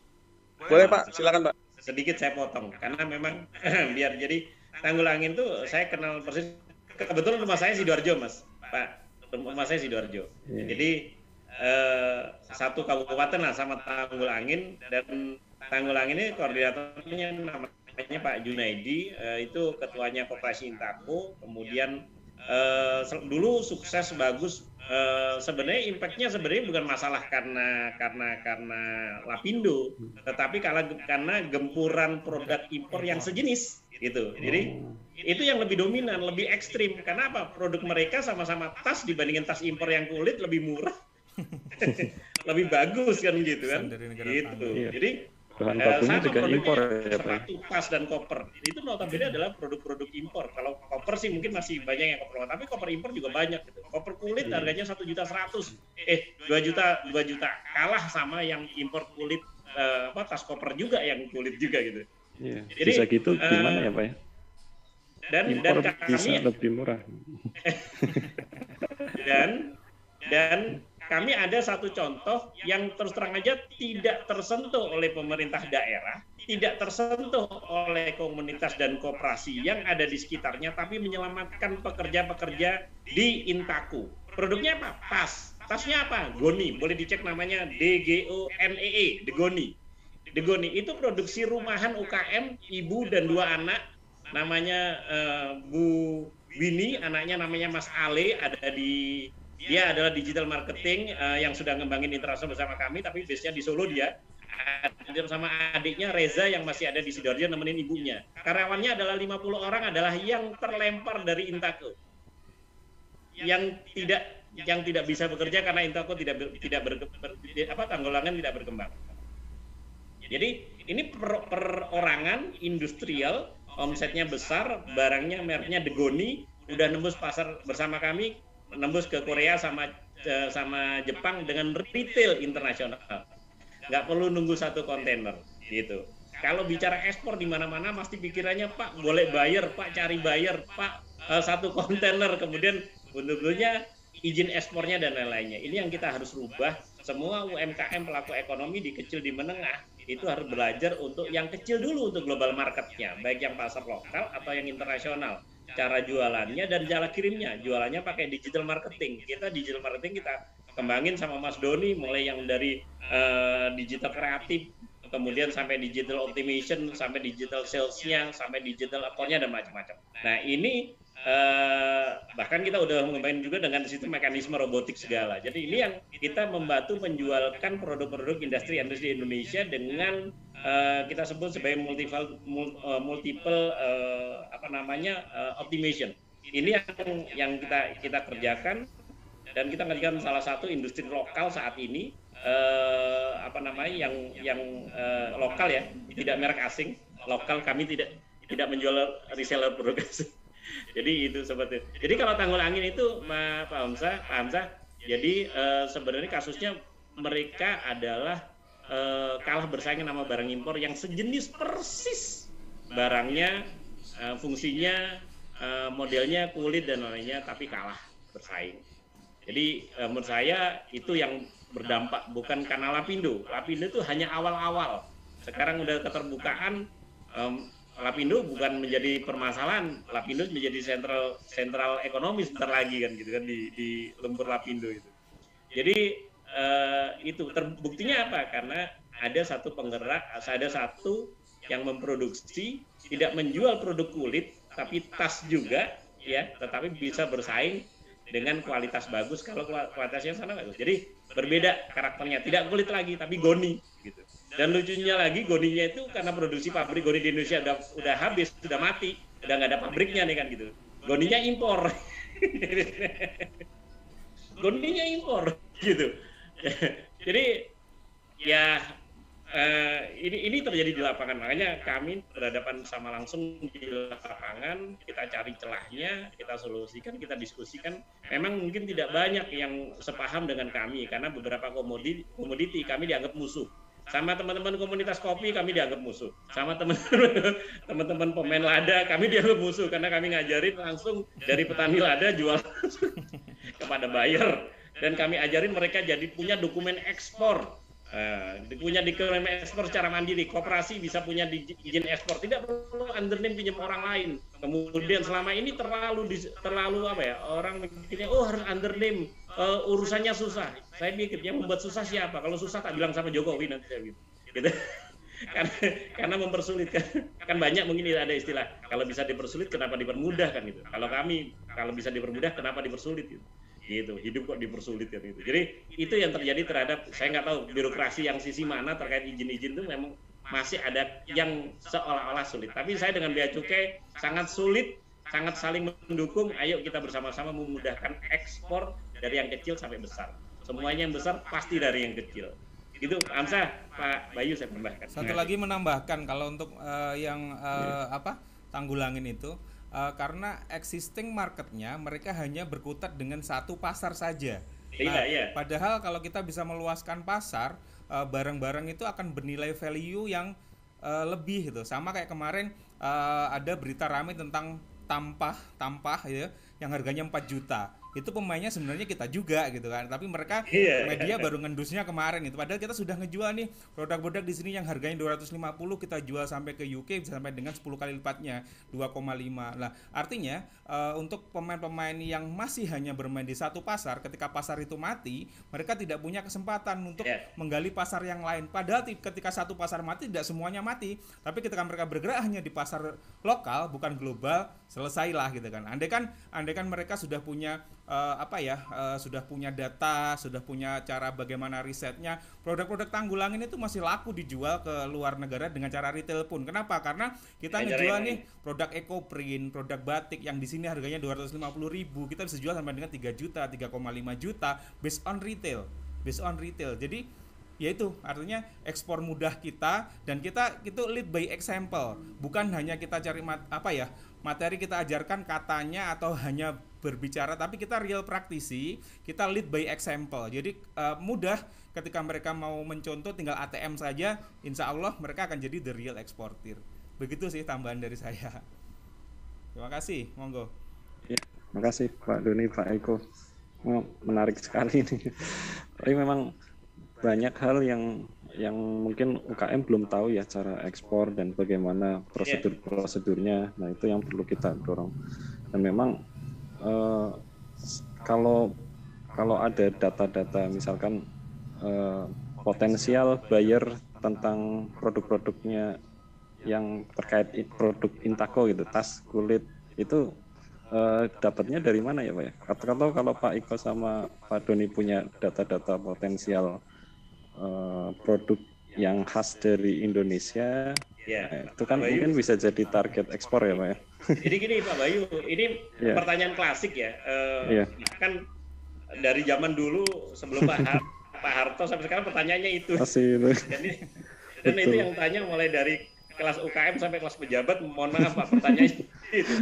Boleh Pak, silakan Pak. Sedikit saya potong karena memang biar jadi Tanggul Angin tuh saya kenal persis. Kebetulan rumah saya Sidoarjo Mas, Pak. Rumah saya Sidoarjo. Jadi satu kabupaten lah sama Tanggul Angin, dan Tanggul Angin ini koordinatornya namanya Pak Junaidi, itu ketuanya Koperasi Intako, kemudian dulu sukses bagus. Sebenarnya impactnya sebenarnya bukan masalah karena Lapindo, tetapi karena gempuran produk impor yang sejenis gitu. Jadi itu yang lebih dominan, lebih ekstrim. Karena apa? Produk mereka sama-sama tas dibandingin tas impor yang kulit lebih murah, lebih bagus kan gitu kan? Gitu. Jadi bahan bakunya juga impor ya Pak. Sepatu, tas dan koper itu notabene adalah produk-produk impor. Kalau koper sih mungkin masih banyak yang koper, tapi koper impor juga banyak gitu. Koper kulit harganya 1.100.000, 2 juta kalah sama yang impor kulit tas koper juga yang kulit juga gitu. Iya. Jadi bisa gitu gimana ya Pak ya? Dan kami bisa lebih murah. dan kami ada satu contoh yang terus terang aja tidak tersentuh oleh pemerintah daerah, tidak tersentuh oleh komunitas dan koperasi yang ada di sekitarnya, tapi menyelamatkan pekerja-pekerja di Intaku. Produknya apa? Tas. Tasnya apa? Goni. Boleh dicek namanya DGONEE, Degoni. Degoni itu produksi rumahan UKM, ibu dan 2 anak, namanya Bu Winnie, anaknya namanya Mas Ale, dia adalah digital marketing yang sudah ngembangin internasional bersama kami, tapi base-nya di Solo dia. Bersama adiknya Reza yang masih ada di Sidoarjo nemenin ibunya. Karyawannya adalah 50 orang adalah yang terlempar dari Intaku. Yang tidak bisa bekerja karena Intaku tanggulangan tidak berkembang. Jadi ini perorangan industrial, omsetnya besar, barangnya mereknya Degoni, udah nembus pasar bersama kami, nembus ke Korea sama Jepang dengan retail internasional. Nggak perlu nunggu satu kontainer gitu. Kalau bicara ekspor di mana-mana pasti pikirannya Pak boleh bayar, Pak cari bayar, Pak satu kontainer, kemudian benar-benarnya izin ekspornya dan lain-lainnya. Ini yang kita harus rubah. Semua UMKM pelaku ekonomi di kecil di menengah itu harus belajar untuk yang kecil dulu untuk global marketnya, baik yang pasar lokal atau yang internasional. Cara jualannya dan cara kirimnya, jualannya pakai digital marketing. Digital marketing kita kembangin sama Mas Doni, mulai yang dari digital kreatif, kemudian sampai digital optimization, sampai digital salesnya, sampai digital account-nya dan macam-macam. Nah ini bahkan kita udah mengembangin juga dengan sistem mekanisme robotik segala. Jadi ini yang kita membantu menjualkan produk-produk industri Indonesia dengan kita sebut sebagai multiple optimization. Ini yang kita kerjakan, dan kita kerjakan salah satu industri lokal saat ini yang lokal ya, tidak merek asing, lokal. Kami tidak menjual reseller produk asing. Jadi itu seperti itu. Jadi kalau Tanggul Angin itu Pak Hamzah, jadi sebenarnya kasusnya mereka adalah kalah bersaing sama barang impor yang sejenis persis barangnya, fungsinya, modelnya, kulit dan lainnya, tapi kalah bersaing. Jadi menurut saya itu yang berdampak, bukan karena Lapindo. Lapindo itu hanya awal-awal. Sekarang udah keterbukaan, Lapindo bukan menjadi permasalahan. Lapindo menjadi sentral ekonomi sebentar lagi kan gitu kan di lembur Lapindo itu. Jadi itu terbuktinya apa? Karena ada satu penggerak, ada satu yang memproduksi, tidak menjual produk kulit tapi tas juga ya, tetapi bisa bersaing dengan kualitas bagus. Kalau kualitasnya sana bagus, jadi berbeda karakternya, tidak kulit lagi tapi goni gitu. Dan lucunya lagi, goninya itu karena produksi pabrik goni di Indonesia udah habis, sudah mati, udah nggak ada pabriknya nih kan gitu. Goninya impor. Goninya impor gitu. Jadi ya ini terjadi di lapangan, makanya kami berhadapan sama langsung di lapangan, kita cari celahnya, kita solusikan, kita diskusikan. Memang mungkin tidak banyak yang sepaham dengan kami karena beberapa komoditi kami dianggap musuh. Sama teman-teman komunitas kopi kami dianggap musuh. Sama teman-teman pemain lada kami dianggap musuh karena kami ngajarin langsung dari petani lada jual kepada buyer. Dan kami ajarin mereka jadi punya dokumen ekspor, punya dokumen ekspor secara mandiri. Koperasi bisa punya izin ekspor, tidak perlu undername pinjam orang lain. Kemudian selama ini terlalu apa ya, orang mikirnya harus undername, urusannya susah. Saya pikir yang membuat susah siapa? Kalau susah tak bilang sama Jokowi nanti gitu. karena mempersulit kan banyak mungkin tidak ada istilah kalau bisa dipersulit kenapa dipermudah kan gitu. Kalau bisa dipermudah kenapa dipersulit gitu. Hidup kok dipersulit kan gitu. Jadi itu yang terjadi terhadap saya nggak tahu birokrasi yang sisi mana terkait izin-izin itu memang masih ada yang seolah-olah sulit. Tapi saya dengan Bea Cukai sangat sulit, sangat saling mendukung. Ayo kita bersama-sama memudahkan ekspor dari yang kecil sampai besar. Semuanya yang besar pasti dari yang kecil. Itu Amsa, Pak Bayu saya tambahkan. Satu lagi menambahkan kalau untuk yang tanggulangin itu karena existing marketnya mereka hanya berkutat dengan satu pasar saja. Padahal kalau kita bisa meluaskan pasar, barang-barang itu akan bernilai value yang lebih gitu. Sama kayak kemarin ada berita ramai tentang tampah ya yang harganya 4 juta. Itu pemainnya sebenarnya kita juga gitu kan, tapi mereka media baru ngendusnya kemarin itu, padahal kita sudah ngejual nih produk-produk di sini yang harganya 250 kita jual sampai ke UK bisa sampai dengan 10 kali lipatnya 2,5. Nah artinya untuk pemain-pemain yang masih hanya bermain di satu pasar, ketika pasar itu mati mereka tidak punya kesempatan untuk menggali pasar yang lain. Padahal ketika satu pasar mati tidak semuanya mati, tapi ketika mereka bergerak hanya di pasar lokal bukan global, selesailah gitu kan. Andai kan mereka sudah punya sudah punya data, sudah punya cara bagaimana risetnya, produk-produk Tanggulangin itu masih laku dijual ke luar negara dengan cara retail pun. Kenapa? Karena kita ngejual nih produk ecoprint, produk batik yang di sini harganya 250.000, kita bisa jual sampai dengan 3 juta, 3,5 juta based on retail. Jadi yaitu artinya ekspor mudah kita, dan kita itu lead by example, bukan hanya kita cari materi kita ajarkan katanya atau hanya berbicara, tapi kita real praktisi, kita lead by example. Jadi mudah ketika mereka mau mencontoh, tinggal ATM saja, insya Allah mereka akan jadi the real exporter. Begitu sih tambahan dari saya. Terima kasih, monggo. Ya, terima kasih Pak Doni, Pak Eko. Menarik sekali nih. Tapi memang banyak hal yang mungkin UKM belum tahu ya cara ekspor dan bagaimana prosedurnya. Nah itu yang perlu kita dorong. Dan memang kalau ada data-data misalkan potensial buyer tentang produk-produknya yang terkait produk Intaco gitu, tas, kulit itu dapatnya dari mana ya Pak ya? Atau kalau Pak Iko sama Pak Doni punya data-data potensial produk yang khas dari Indonesia, itu kan Bayu, mungkin bisa jadi target ekspor ya Pak ya. Jadi gini Pak Bayu, ini pertanyaan klasik ya. Kan dari zaman dulu sebelum Pak Harto sampai sekarang pertanyaannya itu. Dan itu yang tanya mulai dari kelas UKM sampai kelas pejabat, mohon maaf Pak, pertanyaannya itu.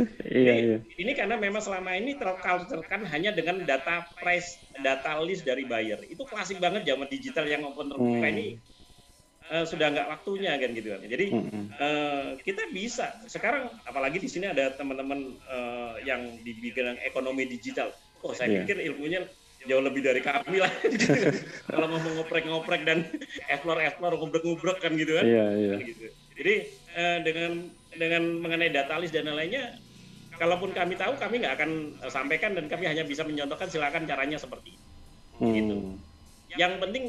Ini karena memang selama ini terkalkulkan hanya dengan data price, data list dari buyer. Itu klasik banget zaman digital yang open terbuka ini sudah nggak waktunya kan gitu kan. Jadi kita bisa sekarang, apalagi di sini ada teman-teman yang di bidang ekonomi digital. Oh saya pikir ilmunya jauh lebih dari kami lah. Kalau mau ngoprek-ngoprek dan explore ngubrek-ngubrek kan gitu kan. Gitu. Jadi dengan mengenai data list dan lainnya, kalaupun kami tahu, kami nggak akan sampaikan dan kami hanya bisa mencontohkan silakan caranya seperti itu. Gitu. Yang penting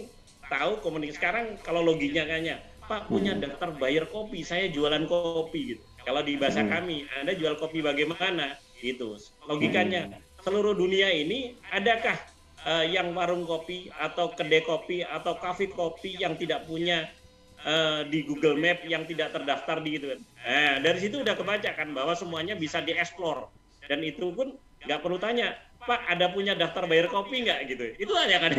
tahu komunikasi. Sekarang kalau loginya kayaknya, Pak punya daftar buyer kopi, saya jualan kopi gitu. Kalau di bahasa kami, Anda jual kopi bagaimana? Gitu. Logikanya, seluruh dunia ini adakah yang warung kopi atau kedai kopi atau kafe kopi yang tidak punya di Google Map, yang tidak terdaftar di gitu kan. Nah, dari situ udah kebaca kan bahwa semuanya bisa dieksplor, dan itu pun nggak perlu tanya, Pak ada punya daftar buyer kopi nggak gitu. Itu aja kan.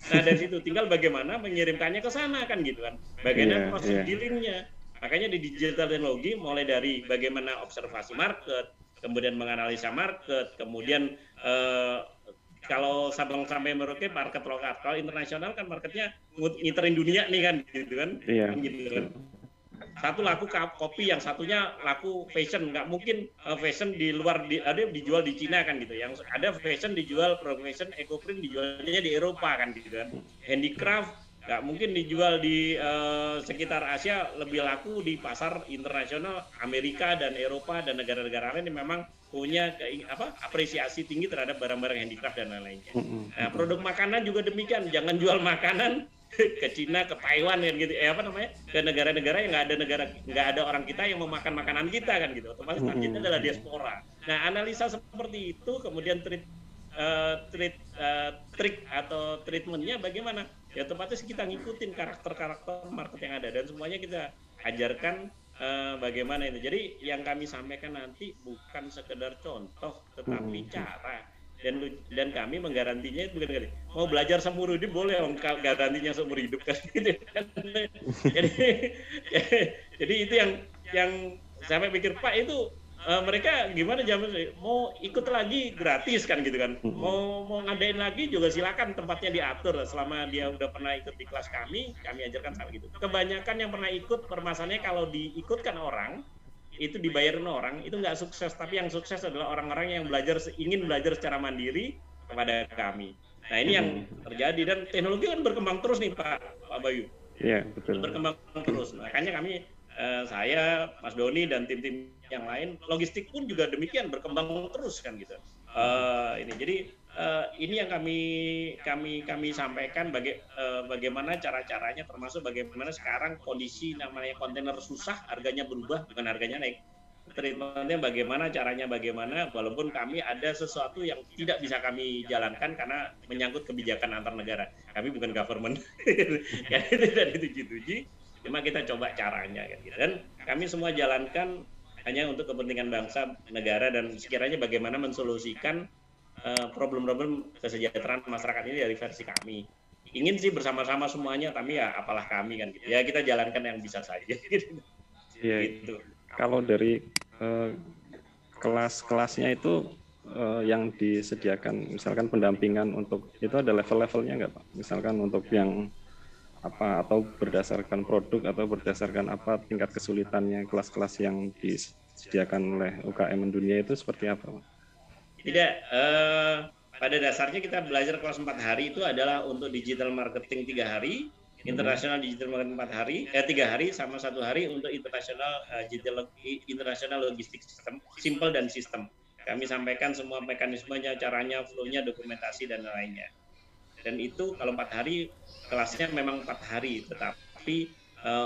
Nah dari situ tinggal bagaimana mengirimkannya ke sana kan gitu kan. Bagaimana proses dealingnya. Makanya di digital teknologi mulai dari bagaimana observasi market, kemudian menganalisa market, kemudian kalau Sabang sampai Merauke market lokal, kalau internasional kan marketnya ngiterin dunia nih kan gitu kan. Gitu kan. Satu laku kopi, yang satunya laku fashion. Nggak mungkin fashion di luar ada dijual di Cina kan gitu. Yang ada fashion dijual, produk fashion ecoprint dijualnya di Eropa kan gitu kan. Handicraft nggak mungkin dijual di sekitar Asia, lebih laku di pasar internasional Amerika dan Eropa dan negara-negara lain yang memang punya apresiasi tinggi terhadap barang-barang handicraft dan lain-lainnya. Nah, produk makanan juga demikian, jangan jual makanan ke Cina, ke Taiwan kan gitu, ke negara-negara yang nggak ada orang kita yang memakan makanan kita kan gitu. Otomatis targetnya adalah diaspora. Nah, analisa seperti itu, kemudian trik atau treatmentnya bagaimana? Ya otomatis kita ngikutin karakter market yang ada dan semuanya kita ajarkan bagaimana itu. Jadi yang kami sampaikan nanti bukan sekedar contoh, tetapi cara. Dan kami menggarantinya itu bukan mau belajar seumur hidup boleh, garantinya seumur hidup kan gitu. Jadi itu yang sampai pikir Pak itu mereka gimana mau ikut lagi gratis kan gitu kan, mau ngadain lagi juga silakan, tempatnya diatur selama dia udah pernah ikut di kelas kami ajarkan sama gitu. Kebanyakan yang pernah ikut, permasalahannya kalau diikutkan orang itu dibayarin orang itu nggak sukses, tapi yang sukses adalah orang-orang yang ingin belajar secara mandiri kepada kami. Nah ini yang terjadi, dan teknologi kan berkembang terus nih Pak Bayu. Iya betul. Berkembang terus, makanya kami saya, Mas Doni dan tim-tim yang lain, logistik pun juga demikian berkembang terus kan gitu. Jadi ini yang kami sampaikan bagaimana cara-caranya, termasuk bagaimana sekarang kondisi namanya kontainer susah, harganya berubah, bukan harganya naik. Treatmentnya bagaimana, caranya bagaimana, walaupun kami ada sesuatu yang tidak bisa kami jalankan karena menyangkut kebijakan antar negara. Kami bukan government, ya itu dari 7G, cuma kita coba caranya kan gitu. Dan kami semua jalankan hanya untuk kepentingan bangsa, negara, dan sekiranya bagaimana mensolusikan problem-problem kesejahteraan masyarakat ini dari versi kami. Ingin sih bersama-sama semuanya, tapi ya apalah kami kan gitu. Ya kita jalankan yang bisa saja gitu. Iya. Gitu. Kalau dari kelas-kelasnya itu yang disediakan, misalkan pendampingan untuk itu ada level-levelnya nggak Pak? Misalkan untuk yang apa, atau berdasarkan produk atau berdasarkan apa tingkat kesulitannya, kelas-kelas yang disediakan oleh UKM Mendunia itu seperti apa Pak? Tidak, pada dasarnya kita belajar kelas 4 hari itu adalah untuk digital marketing 3 hari, international digital marketing 4 hari, 3 hari sama 1 hari untuk international logistik system, simple dan sistem. Kami sampaikan semua mekanismenya, caranya, flow-nya, dokumentasi dan lainnya. Dan itu kalau 4 hari kelasnya memang 4 hari, tetapi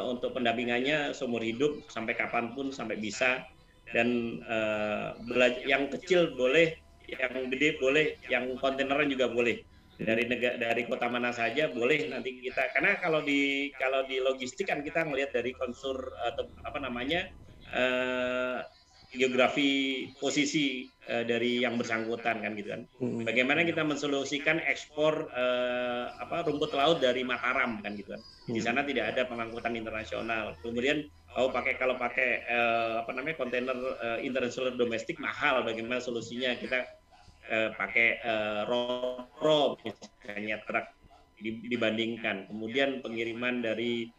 untuk pendampingannya seumur hidup sampai kapanpun sampai bisa. Dan yang kecil boleh, yang gede boleh, yang kontaineran juga boleh, dari kota mana saja boleh. Nanti kita, karena kalau di logistik kan kita ngelihat dari konsur atau geografi posisi dari yang bersangkutan kan gitu kan. Bagaimana kita mensolusikan ekspor rumput laut dari Mataram kan gitu kan. Di sana tidak ada pengangkutan internasional. Kemudian kalau pakai kontainer internasional domestik mahal, bagaimana solusinya? Kita pakai ro-ro misalnya, truk dibandingkan. Kemudian pengiriman dari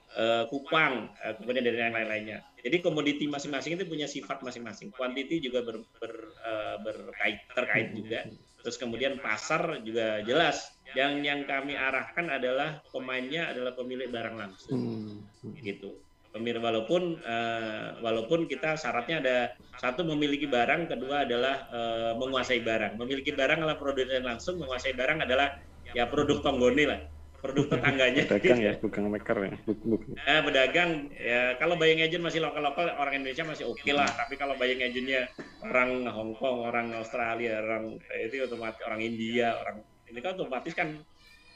Kupang, kemudian dari yang lain-lainnya. Jadi komoditi masing-masing itu punya sifat masing-masing. Quantity juga terkait juga. Terus kemudian pasar juga jelas. Yang kami arahkan adalah pemainnya adalah pemilik barang langsung. Gitu. Walaupun kita syaratnya ada, satu memiliki barang, kedua adalah menguasai barang. Memiliki barang adalah produsen langsung, menguasai barang adalah ya produk tonggone lah, produk tetangganya. Pedagang ya, bukan maker ya. Pedagang ya, kalau buying agent masih lokal, orang Indonesia masih oke lah. Tapi kalau buying agentnya orang Hong Kong, orang Australia, orang itu otomatis orang India, orang ini kan otomatis kan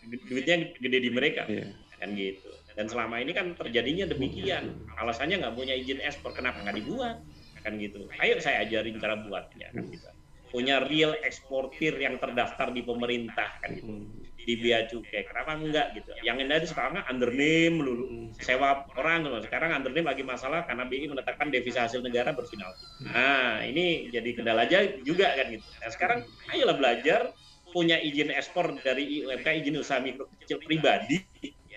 duitnya gede di mereka, kan gitu. Dan selama ini kan terjadinya demikian. Alasannya nggak punya izin ekspor, kenapa nggak dibuat? Kan gitu. Ayo saya ajarin cara buatnya, kan gitu. Punya real eksportir yang terdaftar di pemerintah, kan gitu. Di bea cukai, kenapa enggak gitu? Yang ada sekarang undername melulu, sewa orang. Sekarang undername lagi masalah karena BI menetapkan devisa hasil negara berfinal. Nah ini jadi kendala aja juga kan gitu. Nah sekarang ayolah belajar, punya izin ekspor dari IUMK, izin usaha mikro kecil pribadi,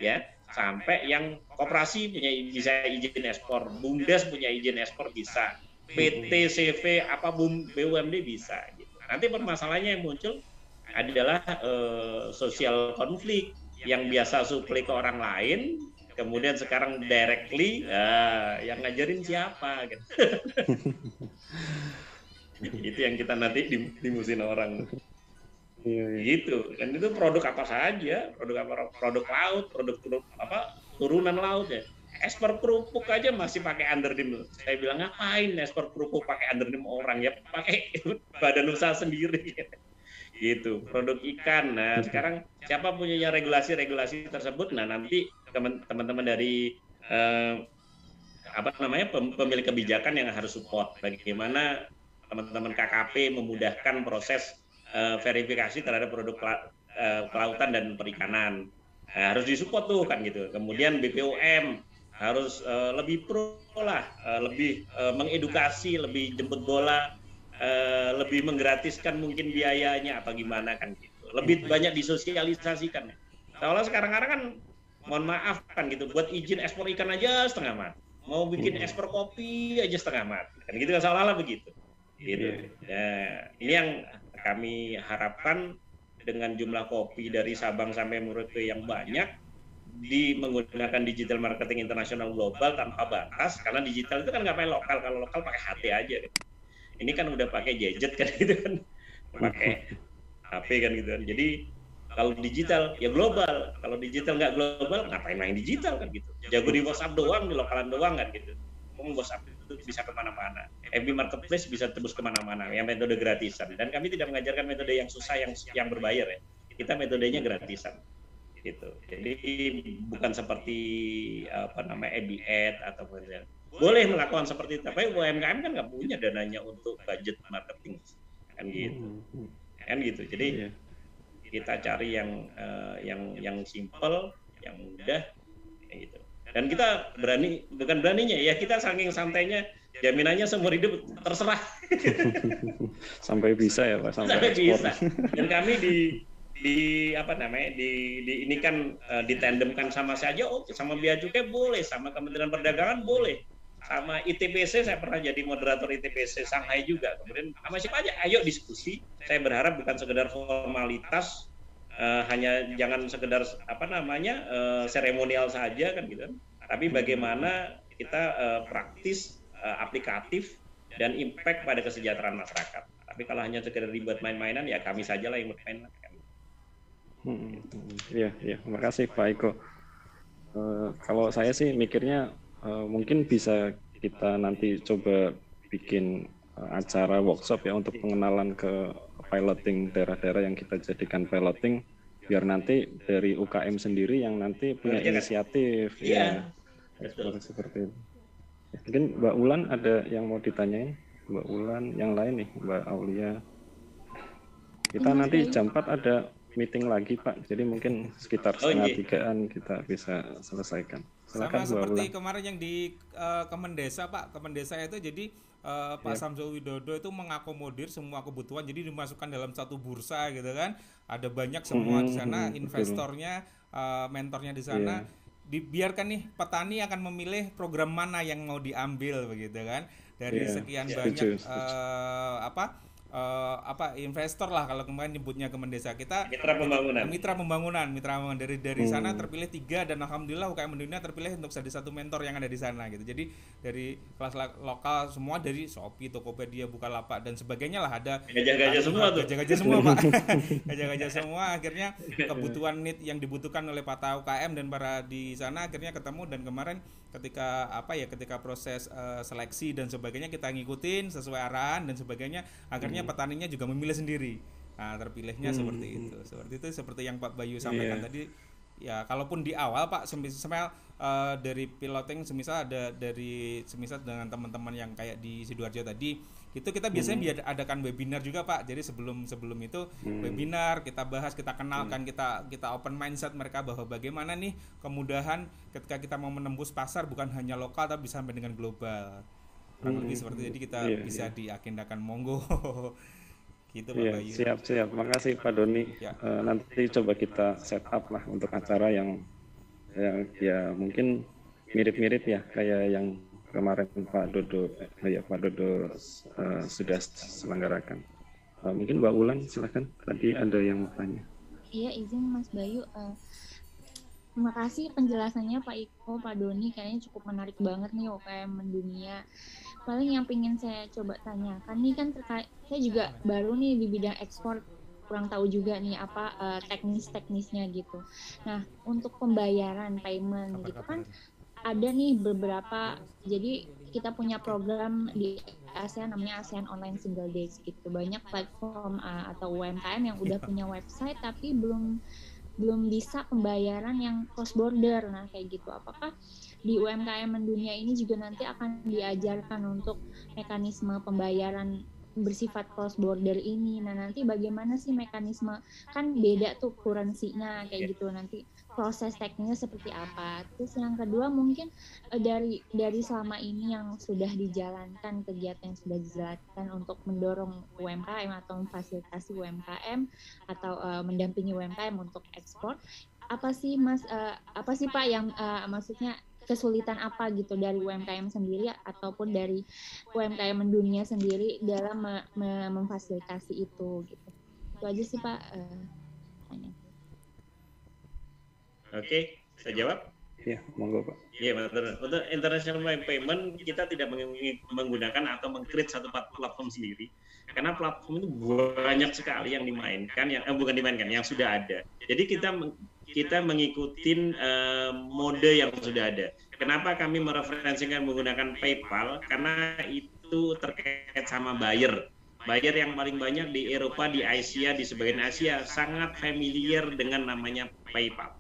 ya. Sampai yang koperasi bisa izin ekspor, BUMDes punya izin ekspor bisa, PT, CV, BUMD bisa. Gitu. Nanti permasalahannya yang muncul adalah sosial konflik, yang biasa suplai ke orang lain, kemudian sekarang directly, yang ngajarin siapa? Gitu. Itu yang kita nanti dimusuhin orang. Iya, iya. Gitu. Dan itu produk apa saja, produk laut, produk apa turunan laut ya. Ekspor kerupuk aja masih pakai underdim. Saya bilang ngapain ekspor kerupuk pakai underdim orang ya, pakai badan usaha sendiri. Gitu. Produk ikan. Nah, sekarang siapa punya regulasi-regulasi tersebut? Nah, nanti teman-teman dari apa namanya pemilik kebijakan yang harus support bagaimana teman-teman KKP memudahkan proses verifikasi terhadap produk kelautan dan perikanan. Nah, harus disupport tuh kan gitu. Kemudian BPOM harus lebih pro lah, lebih mengedukasi, lebih jemput bola, lebih menggratiskan mungkin biayanya atau gimana kan gitu. Lebih banyak disosialisasikan. Soalnya sekarang kan mohon maaf kan gitu, buat izin ekspor ikan aja setengah mati, mau bikin ekspor kopi aja setengah mati, kan gitu kan seolah-olah begitu. Gitu. Nah, ini yang kami harapkan dengan jumlah kopi dari Sabang sampai Merauke yang banyak, menggunakan digital marketing internasional global tanpa batas, karena digital itu kan nggak pakai lokal, kalau lokal pakai HT aja. Ini kan udah pakai gadget kan gitu kan, pakai HP kan gitu kan. Jadi kalau digital ya global, kalau digital nggak global ngapain main digital kan gitu. Jago di WhatsApp doang, di lokalan doang kan gitu. WhatsApp itu bisa kemana-mana, FB Marketplace bisa tembus kemana-mana, yang metode gratisan. Dan kami tidak mengajarkan metode yang susah, yang berbayar ya. Kita metodenya gratisan, gitu. Jadi bukan seperti apa namanya ad atau boleh melakukan seperti itu. Tapi UMKM kan nggak punya dananya untuk budget marketing, kan gitu, kan gitu. Jadi kita cari yang simple, yang mudah, kayak gitu. Dan kita berani, bukan beraninya ya, kita saking santainya, jaminannya seumur hidup terserah. Sampai bisa ya Pak, sampai bisa. Dan kami apa namanya, ini kan ditandemkan sama saja, oke, sama Bea Cukai boleh, sama Kementerian Perdagangan boleh, sama ITPC, saya pernah jadi moderator ITPC Shanghai juga. Kemudian sama siapa aja, ayo diskusi. Saya berharap bukan sekedar formalitas, hanya jangan sekedar apa namanya seremonial saja kan gitu, tapi bagaimana kita praktis, aplikatif, dan impact pada kesejahteraan masyarakat. Tapi kalau hanya sekedar dibuat main-mainan ya kami sajalah yang bermain. Iya, makasih Pak Eko. Kalau saya sih mikirnya mungkin bisa kita nanti coba bikin acara workshop ya untuk pengenalan ke piloting daerah-daerah yang kita jadikan piloting, biar nanti dari UKM sendiri yang nanti punya inisiatif ya seperti itu. Mungkin Mbak Ulan ada yang mau ditanyain, Mbak Ulan, yang lain nih Mbak Aulia. Kita nanti jam 4 ada meeting lagi Pak, jadi mungkin sekitar setengah 3-an kita bisa selesaikan. Silakan, sama seperti kemarin yang di Kemendesa Pak, Kemendesa itu jadi Pak Samsul Widodo itu mengakomodir semua kebutuhan, jadi dimasukkan dalam satu bursa gitu kan, ada banyak semua di sana, investornya, mentornya di sana, dibiarkan nih petani akan memilih program mana yang mau diambil begitu kan, dari sekian banyak investor lah kalau kemarin nyebutnya Kemendesa, kita mitra pembangunan dari sana terpilih 3, dan alhamdulillah UKM Indonesia terpilih untuk jadi satu mentor yang ada di sana gitu. Jadi dari kelas lokal semua, dari Shopee, Tokopedia, Bukalapak dan sebagainya lah, ada gajah-gajah semua tuh. Gajah-gajah semua Pak. Gajah-gajah semua, akhirnya kebutuhan need yang dibutuhkan oleh para UKM dan para di sana akhirnya ketemu, dan kemarin ketika proses seleksi dan sebagainya kita ngikutin sesuai arahan dan sebagainya, akhirnya petaninya juga memilih sendiri. Nah, terpilihnya seperti itu. Seperti yang Pak Bayu sampaikan tadi. Ya, kalaupun di awal Pak, semisal dari piloting, semisal dengan teman-teman yang kayak di Sidoarjo tadi, itu kita biasanya adakan webinar juga Pak. Jadi sebelum itu webinar, kita bahas, kita kenalkan, kita open mindset mereka bahwa bagaimana nih kemudahan ketika kita mau menembus pasar, bukan hanya lokal tapi sampai dengan global. Lebih seperti itu. Jadi kita bisa diagendakan, monggo. Gitu Pak Bayu. Siap. Makasih Pak Doni. Nanti coba kita set up lah untuk acara yang ya mungkin mirip-mirip ya kayak yang kemarin Pak Dodo sudah selenggarakan. Mungkin Mbak Ulan silakan. Tadi ada yang mau tanya. Iya, izin Mas Bayu. Terima kasih penjelasannya Pak Iko, Pak Doni, kayaknya cukup menarik banget nih UKM mendunia. Paling yang pengen saya coba tanyakan nih kan terkait, saya juga baru nih di bidang ekspor kurang tahu juga nih apa teknis-teknisnya gitu. Nah, untuk pembayaran payment gitu kan ada nih beberapa, jadi kita punya program di ASEAN namanya ASEAN Online Single Days gitu. Banyak platform atau UMKM yang udah punya website tapi belum bisa pembayaran yang cross border. Nah, kayak gitu. Apakah di UMKM mendunia ini juga nanti akan diajarkan untuk mekanisme pembayaran bersifat cross border ini? Nah, nanti bagaimana sih mekanisme, kan beda tuh currency-nya kayak gitu, nanti proses teknisnya seperti apa. Terus yang kedua mungkin dari selama ini yang sudah dijalankan, kegiatan yang sudah dijalankan untuk mendorong UMKM atau memfasilitasi UMKM atau mendampingi UMKM untuk ekspor, apa sih Mas, apa sih Pak yang maksudnya kesulitan apa gitu dari UMKM sendiri ataupun dari UMKM mendunia sendiri dalam memfasilitasi itu gitu. Itu aja sih Pak. Oke, saya jawab. Ya, monggo Pak. Iya, betul. Untuk international payment kita tidak menggunakan atau meng-create satu platform sendiri, karena platform itu banyak sekali yang dimainkan, bukan dimainkan, yang sudah ada. Jadi kita mengikuti mode yang sudah ada. Kenapa kami mereferensikan menggunakan PayPal? Karena itu terkait sama buyer. Buyer yang paling banyak di Eropa, di Asia, di sebagian Asia sangat familiar dengan namanya PayPal.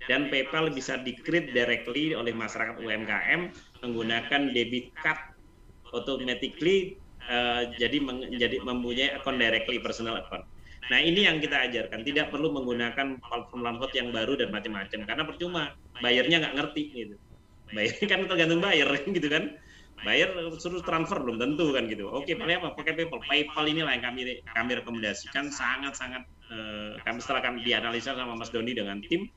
Dan PayPal bisa di-create directly oleh masyarakat UMKM menggunakan debit card automatically, jadi mempunyai account directly, personal account. Nah, ini yang kita ajarkan, tidak perlu menggunakan platform yang baru dan macam-macam, karena percuma, bayarnya nggak ngerti gitu. Bayar kan tergantung buyer gitu kan. Buyer suruh transfer belum tentu kan gitu. Oke, pakai apa? Pakai PayPal. PayPal inilah yang kami rekomendasikan, sangat-sangat setelah kami dianalisa sama Mas Doni dengan tim.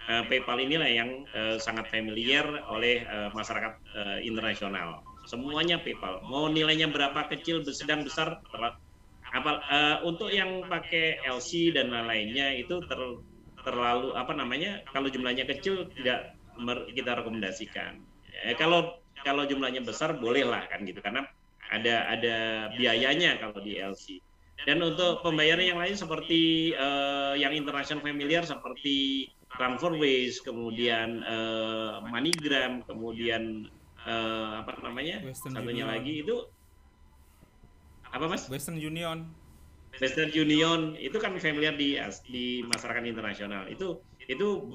PayPal inilah yang sangat familiar oleh masyarakat internasional. Semuanya PayPal. Mau nilainya berapa, kecil, sedang, besar, untuk yang pakai LC dan lain-lainnya itu terlalu kalau jumlahnya kecil tidak kita rekomendasikan. Kalau jumlahnya besar bolehlah kan gitu, karena ada biayanya kalau di LC. Dan untuk pembayaran yang lain seperti yang international familiar seperti TransferWise, kemudian MoneyGram, kemudian Western satunya Union. lagi itu apa Mas? Western Union itu kan familiar di masyarakat internasional. Itu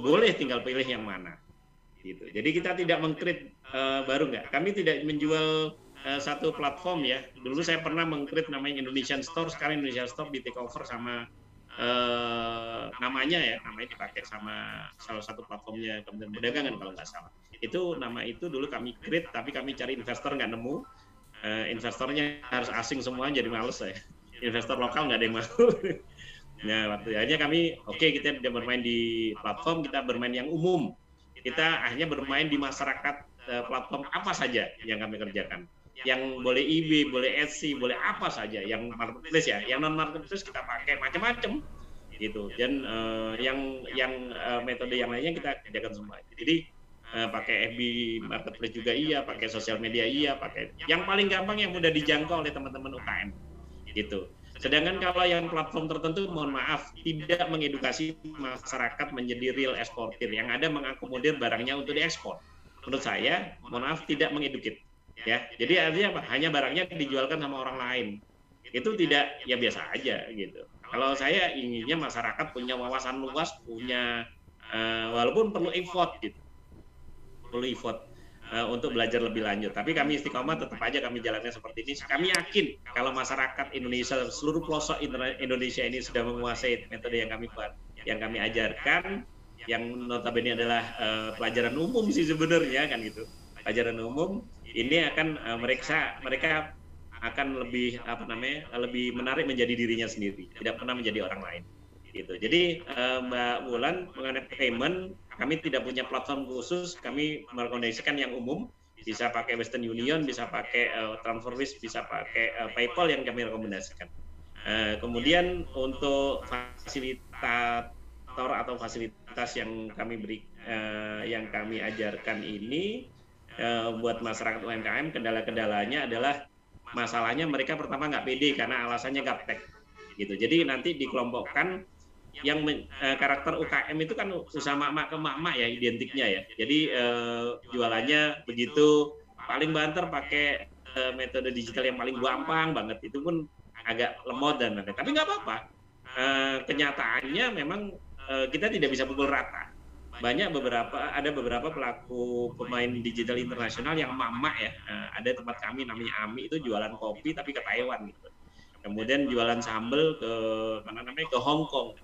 boleh, tinggal pilih yang mana gitu. Jadi kita tidak meng-create baru nggak. Kami tidak menjual satu platform ya. Dulu saya pernah meng-create namanya Indonesian Store, sekarang Indonesian Store di take over sama namanya dipakai sama salah satu platformnya Kementerian Perdagangan kalau nggak salah. Nama itu dulu kami create, tapi kami cari investor nggak nemu. Investornya harus asing semua, jadi males saya. Investor lokal nggak ada yang mau. Nah, waktu akhirnya kami kita tidak bermain di platform, kita bermain yang umum. Kita akhirnya bermain di masyarakat, platform apa saja yang kami kerjakan. Yang boleh eBay, boleh Etsy, boleh apa saja, yang marketplace ya, yang non marketplace kita pakai macam-macam gitu. Dan yang metode yang lainnya kita kerjakan semua. Jadi pakai FB marketplace juga iya, pakai sosial media iya, pakai yang paling gampang yang mudah dijangkau oleh teman-teman UKM gitu. Sedangkan kalau yang platform tertentu, mohon maaf, tidak mengedukasi masyarakat menjadi real eksportir, yang ada mengakomodir barangnya untuk diekspor. Menurut saya, mohon maaf, tidak mengedukit. Ya, jadi artinya apa? Hanya barangnya dijualkan sama orang lain. Itu tidak, ya biasa aja gitu. Kalau saya inginnya masyarakat punya wawasan luas, punya walaupun perlu effort gitu, perlu effort untuk belajar lebih lanjut. Tapi kami istiqomah tetap aja kami jalannya seperti ini. Kami yakin kalau masyarakat Indonesia, seluruh pelosok Indonesia ini sudah menguasai metode yang kami buat, yang kami ajarkan, yang notabene adalah pelajaran umum sih sebenarnya kan gitu. Pelajaran umum ini akan mereka akan lebih lebih menarik menjadi dirinya sendiri, tidak pernah menjadi orang lain gitu. Jadi Mbak Wulan, mengenai payment, kami tidak punya platform khusus, kami merekomendasikan yang umum, bisa pakai Western Union, bisa pakai TransferWise, bisa pakai PayPal yang kami rekomendasikan. Kemudian untuk fasilitator atau fasilitas yang kami beri, yang kami ajarkan ini buat masyarakat UMKM, kendala-kendalanya adalah masalahnya mereka pertama nggak pede karena alasannya gaptek gitu. Jadi nanti dikelompokkan yang karakter UKM itu kan usaha mak-mak ke mak-mak ya identiknya ya. Jadi jualannya begitu, paling banter pakai metode digital yang paling gampang banget, itu pun agak lemot dan lain-lain. Tapi nggak apa-apa. Kenyataannya memang kita tidak bisa pukul rata. Ada beberapa pelaku pemain digital internasional yang emak-emak ya. Ada tempat kami namanya AMI itu jualan kopi tapi ke Taiwan gitu. Kemudian jualan sambel ke Hong Kong,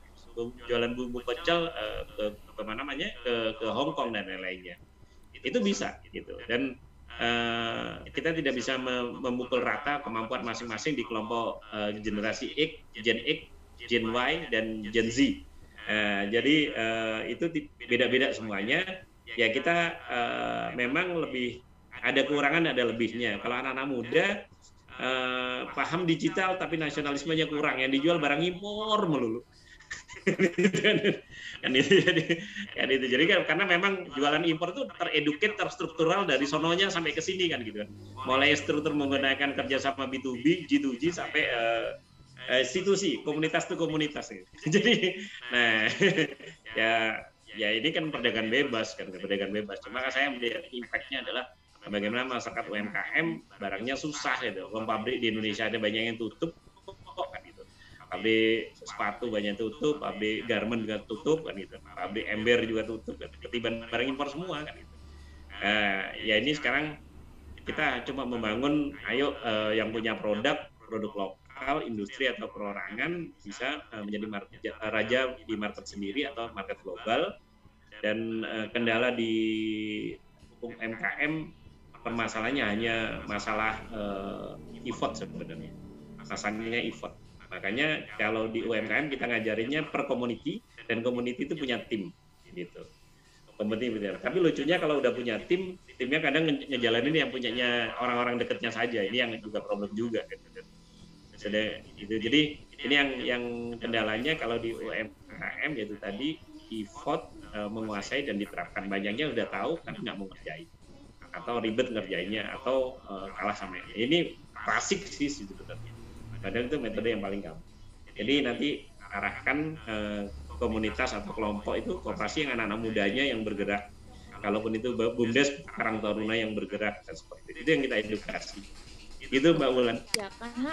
jualan bumbu pecel ke Hong Kong dan lain-lainnya. Itu bisa gitu. Dan kita tidak bisa memukul rata kemampuan masing-masing di kelompok generasi X, Gen X, Gen Y dan Gen Z. Jadi itu beda-beda semuanya. Ya kita memang lebih ada kekurangan, ada lebihnya. Kalau anak-anak muda paham digital tapi nasionalismenya kurang, yang dijual barang impor melulu. kan itu jadi karena memang jualan impor itu tereduket, terstruktural dari sononya sampai ke sini kan gitu kan. Mulai struktur menggunakan kerjasama B2B, G2G sampai institusi, komunitas to komunitas gitu. Jadi nah ya ini kan perdagangan bebas kan, perdagangan bebas. Cuma saya melihat impact-nya adalah bagaimana masyarakat UMKM barangnya susah gitu. Pabrik di Indonesia ada banyak yang tutup kan gitu. Pabrik sepatu banyak tutup, pabrik garment juga tutup kan gitu. Pabrik ember juga tutup, ketiban barang impor semua kan gitu. Ya ini sekarang kita cuma membangun, ayo yang punya produk lokal, industri atau perorangan bisa menjadi raja di market sendiri atau market global. Dan kendala di UMKM permasalahannya hanya masalah effort sebenarnya. Masalahnya effort. Makanya kalau di UMKM kita ngajarinnya per community, dan community itu punya tim gitu. Tapi lucunya kalau udah punya timnya kadang ngejalanin yang punyanya orang-orang dekatnya saja. Ini yang juga problem juga gitu. Jadi ini yang kendalanya kalau di UMKM yaitu tadi effort menguasai dan diterapkan. Banyaknya udah tahu tapi nggak mau ngerjain, atau ribet ngerjainnya, atau kalah sama ini klasik sih sebetulnya. Padahal itu metode yang paling gampang. Jadi nanti arahkan komunitas atau kelompok itu koperasi yang anak-anak mudanya yang bergerak. Kalaupun itu BUMDes, Karang Taruna yang bergerak, dan seperti itu yang kita edukasi. Itu Mbak Wulan. Ya karena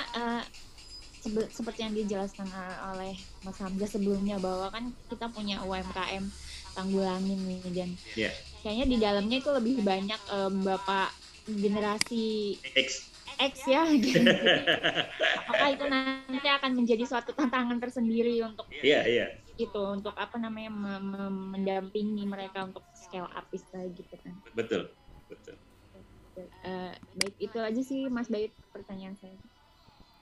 seperti yang dijelaskan oleh Mas Hamzah sebelumnya, bahwa kan kita punya UMKM Tanggulangin nih, dan kayaknya di dalamnya itu lebih banyak bapak generasi X ya. Gitu. Apakah itu nanti akan menjadi suatu tantangan tersendiri untuk itu, untuk mendampingi mereka untuk scale up gitu kan? Betul. Baik, itu aja sih Mas Bayu pertanyaan saya.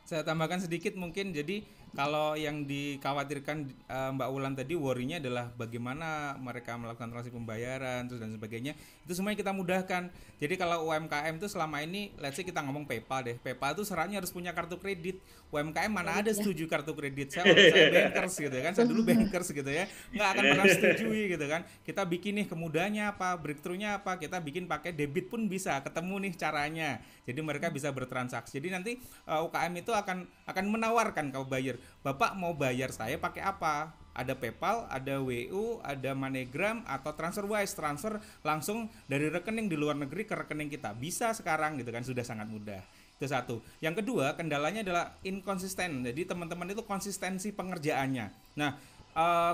Saya tambahkan sedikit mungkin. Jadi kalau yang dikhawatirkan Mbak Wulan tadi, worry-nya adalah bagaimana mereka melakukan transaksi pembayaran terus dan sebagainya. Itu semuanya kita mudahkan. Jadi kalau UMKM itu selama ini, let's say kita ngomong PayPal deh. PayPal itu syaratnya harus punya kartu kredit. UMKM mana ada setuju kartu kredit? Saya bankers gitu kan. Saya dulu bankers gitu ya. Nggak akan pernah setujui gitu kan. Kita bikin nih kemudahannya apa, breakthrough-nya apa. Kita bikin pakai debit pun bisa. Ketemu nih caranya. Jadi mereka bisa bertransaksi. Jadi nanti UKM itu akan menawarkan ke buyer, Bapak mau bayar saya pakai apa? Ada PayPal, ada WU, ada MoneyGram, atau TransferWise, transfer langsung dari rekening di luar negeri ke rekening kita. Bisa sekarang gitu kan, sudah sangat mudah. Itu satu. Yang kedua, kendalanya adalah inkonsisten. Jadi teman-teman itu konsistensi pengerjaannya. Nah,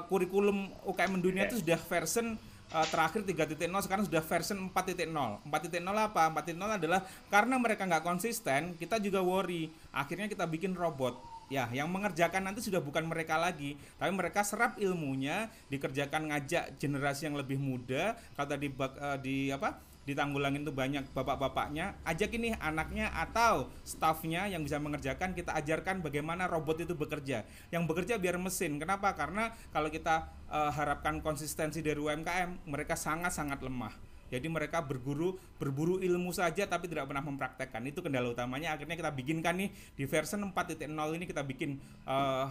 kurikulum UKM Mendunia itu sudah version terakhir 3.0, sekarang sudah version 4.0. 4.0 apa? 4.0 adalah karena mereka nggak konsisten, kita juga worry. Akhirnya kita bikin robot. Ya, yang mengerjakan nanti sudah bukan mereka lagi, tapi mereka serap ilmunya, dikerjakan, ngajak generasi yang lebih muda. Kalau tadi di Tanggulangin itu banyak bapak-bapaknya, ajak ini anaknya atau stafnya yang bisa mengerjakan, kita ajarkan bagaimana robot itu bekerja. Yang bekerja biar mesin. Kenapa? Karena kalau kita harapkan konsistensi dari UMKM, mereka sangat-sangat lemah. Jadi mereka berburu ilmu saja tapi tidak pernah mempraktekkan. Itu kendala utamanya. Akhirnya kita bikinkan nih di version 4.0 ini, kita bikin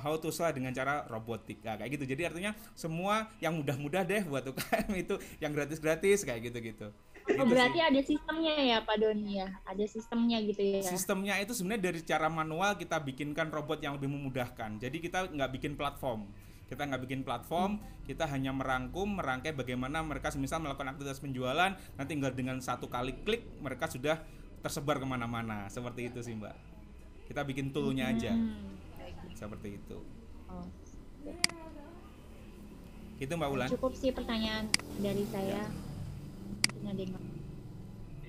how to sell dengan cara robotik. Nah, kayak gitu. Jadi artinya semua yang mudah-mudah deh buat UKM itu, yang gratis-gratis kayak gitu-gitu. Gitu berarti sih. ada sistemnya ya Pak Doni ya, ada sistemnya gitu ya. Sistemnya itu sebenarnya dari cara manual kita bikinkan robot yang lebih memudahkan. Jadi kita nggak bikin platform. Kita nggak bikin platform, kita hanya merangkai bagaimana mereka misal melakukan aktivitas penjualan, nanti tinggal dengan satu kali klik mereka sudah tersebar kemana-mana. Seperti itu sih Mbak. Kita bikin toolnya aja. Seperti itu. Oh. Itu Mbak Ulan. Cukup sih pertanyaan dari saya.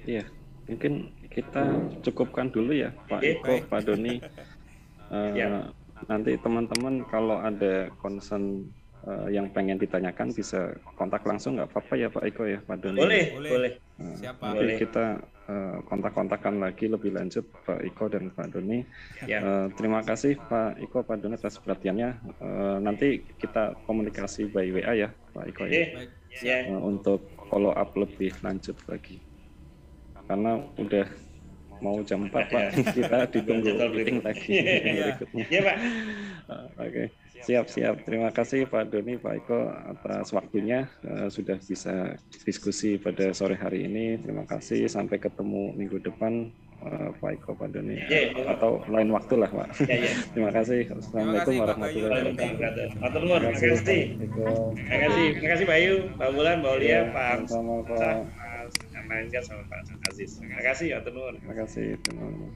Iya, mungkin kita cukupkan dulu ya Pak Oke, Iko, baik. Pak Doni. Ya. Nanti teman-teman kalau ada concern yang pengen ditanyakan bisa kontak langsung, nggak apa-apa ya Pak Iko ya, Pak Doni. Boleh. Siapa? Nanti Boleh. kita kontak-kontakan lagi lebih lanjut Pak Iko dan Pak Doni. Ya. Terima kasih Pak Iko, Pak Doni atas perhatiannya. Nanti kita komunikasi by WA ya Pak Iko ya. Baik. Ya. Untuk follow up lebih lanjut lagi. Karena udah mau jam 4 Pak, kita ditunggu Jadwal meeting lagi Iya. berikutnya. Iya, Pak. Oke, siap. Terima kasih Pak Doni, Pak Iko atas waktunya, sudah bisa diskusi pada sore hari ini. Terima kasih. Sampai ketemu minggu depan, Pak Iko, Pak Doni, atau lain waktu lah Pak. Ya. Terima kasih. Assalamualaikum Pak warahmatullahi Bayu. wabarakatuh. Matur nuwun, terima kasih. Iko. Terima kasih Bayu, Pak Bulan, Mbak Aulia, Pak Sama-sama, Pak. Mangga sama Pak Aziz. Terima kasih, matur nuwun. Terima kasih teman-teman.